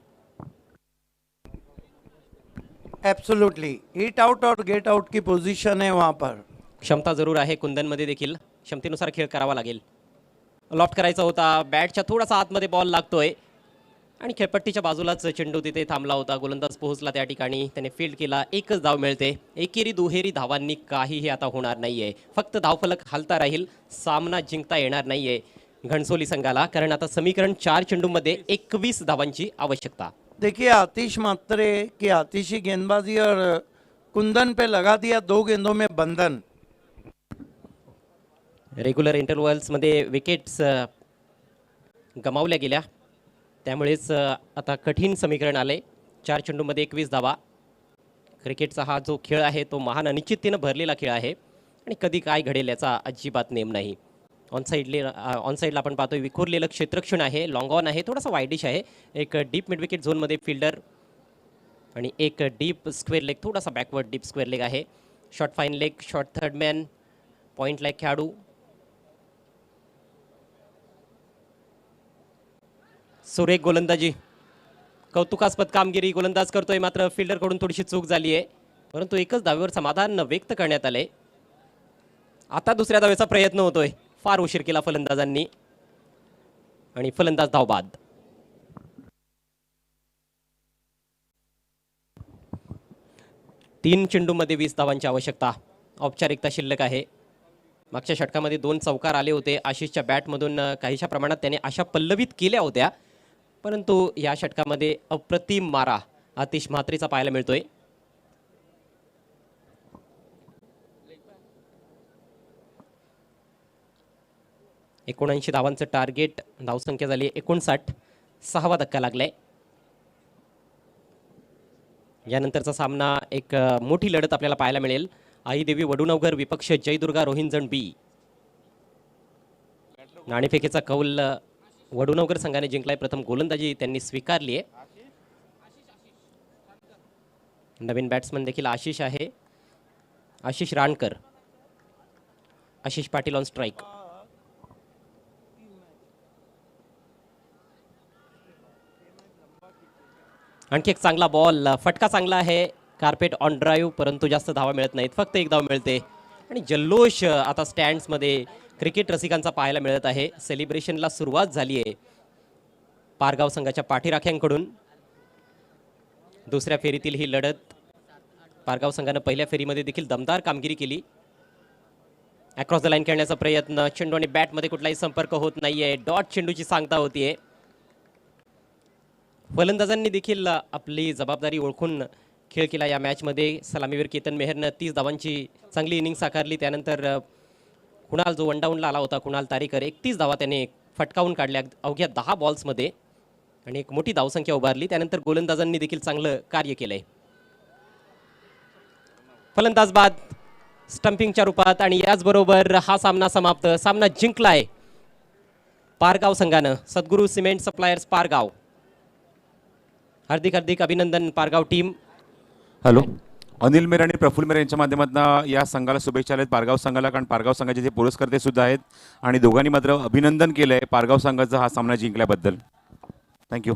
एब्सोल्युटली हिट आउट और गेट आउट की पोजीशन है वहाँ पर. क्षमता जरूर आहे कुंदनमध्ये देखील. क्षमतेनुसार खेळ करावा लागेल. लॉफ्ट करायचा होता. बॅटच्या थोडासा आतमध्ये बॉल लागतोय आणि खेळपट्टीच्या बाजूलाच चेंडू तिथे थांबला होता. गोलंदाज पोहोचला त्या ठिकाणी. त्याने फील्ड केला. एकच धाव मिळते. एकेरी दुहेरी धावांनी काहीही आता होणार नाहीये. फक्त धावफलक हलता राहील. सामना जिंकता येणार नाहीये घणसोली संघाला, कारण आता समीकरण 4 चेंडूमध्ये 21 धावांची आवश्यकता. देखिए आतिश मात्रे की आतिशी गेंदबाजी और कुंदन पे लगा दिया 2 गेंदों में बंधन. रेग्युलर इंटरव्हल्समध्ये विकेट्स गमावल्या गेल्या, त्यामुळेच आता कठीण समीकरण आले. 4 चेंडूमध्ये 21 धावा. क्रिकेटचा हा जो खेळ आहे तो महान अनिश्चिततेनं भरलेला खेळ आहे आणि कधी काय घडेल याचा अजिबात नेम नाही. ऑन साईडला आपण पाहतोय विखुरलेलं क्षेत्रक्षण आहे. लॉंग ऑन आहे. थोडासा वाईडिश आहे. एक डीप मिड विकेट झोनमध्ये फिल्डर आणि एक डीप स्क्वेअर लेग, थोडासा बॅकवर्ड डीप स्क्वेअर लेग आहे. Short fine leg, short third man, point like खेळाडू. सुरेख गोलंदाजी, कौतुकास्पद कामगिरी गोलंदाज करतोय, मात्र फिल्डरकडून थोडीशी चूक झाली आहे, परंतु एकच धावेवर समाधान व्यक्त करण्यात आले. आता दुसऱ्या धावेचा प्रयत्न होतोय. फार उशीर केला फलंदाजांनी आणि फलंदाज धावबाद. तीन चेंडूमध्ये 20 धावांची आवश्यकता. औपचारिकता शिल्लक आहे. मागच्या षटकामध्ये 2 चौकार आले होते. आशिषच्या बॅटमधून काहीशा प्रमाणात त्याने आशा पल्लवित केल्या होत्या, परंतु या षटकामध्ये अप्रतिम मारा आतिश म्हात्रेचा पाहायला मिळतोय. एकोणऐंशी धावांचं टार्गेट. धावसंख्या झाली 59. 6वा धक्का लागलाय. यानंतरचा सामना एक मोठी लढत आपल्याला पाहायला मिळेल. आईदेवी वडुनवघर विपक्ष जयदुर्गा रोहिंजण बी. नाणेफेकीचा कौल वडुनवघर संघाने जिंकलाय. प्रथम गोलंदाजी त्यांनी स्वीकारली आहे. नवीन बॅट्समन देखील आशिष आहे. आशिष राणकर. Ashish Patil on strike. आणखी एक चांगला बॉल. फटका चांगला आहे. कार्पेट ऑन ड्राईव्ह, परंतु जास्त धावा मिळत नाहीत. फक्त एक धाव मिळते आणि जल्लोष आता स्टँड्समध्ये क्रिकेट रसिकांचा पाहायला मिळत आहे. सेलिब्रेशनला सुरुवात झाली आहे पारगाव संघाच्या पाठीराख्यांकडून. दुसऱ्या फेरीतील ही लढत पारगाव संघानं पहिल्या फेरीमध्ये देखील दमदार कामगिरी केली. अक्रॉस द लाईन खेळण्याचा प्रयत्न. चेंडू आणि बॅटमध्ये कुठलाही संपर्क होत नाहीये. डॉट चेंडूची सांगता होतीये. फलंदाजांनी देखील आपली जबाबदारी ओळखून खेळ केला या मॅचमध्ये. सलामीवीर केतन मेहरनं 30 धावांची चांगली इनिंग साकारली. त्यानंतर कुणाल जो वनडाऊनला आला होता, कुणाल तारीकर, 31 धावा त्याने फटकावून काढल्या अवघ्या 10 बॉल्समध्ये आणि एक मोठी धावसंख्या उभारली. त्यानंतर गोलंदाजांनी देखील चांगलं कार्य केलंय. फलंदाज बाद स्टंपिंगच्या रूपात आणि याचबरोबर हा सामना समाप्त. सामना जिंकलाय पारगाव संघानं सद्गुरू सिमेंट सप्लायर्स पारगाव. हार्दिक हार्दिक अभिनंदन पारगाव टीम. हॅलो, अनिल मेर आणि प्रफुल्ल मेर यांच्या माध्यमातून या संघाला शुभेच्छा आहेत पारगाव संघाला, कारण पारगाव संघाचे जे पुरस्कर्ते सुद्धा आहेत आणि दोघांनी मात्र अभिनंदन केलं आहे पारगाव संघाचा हा सामना जिंकल्याबद्दल. थँक्यू.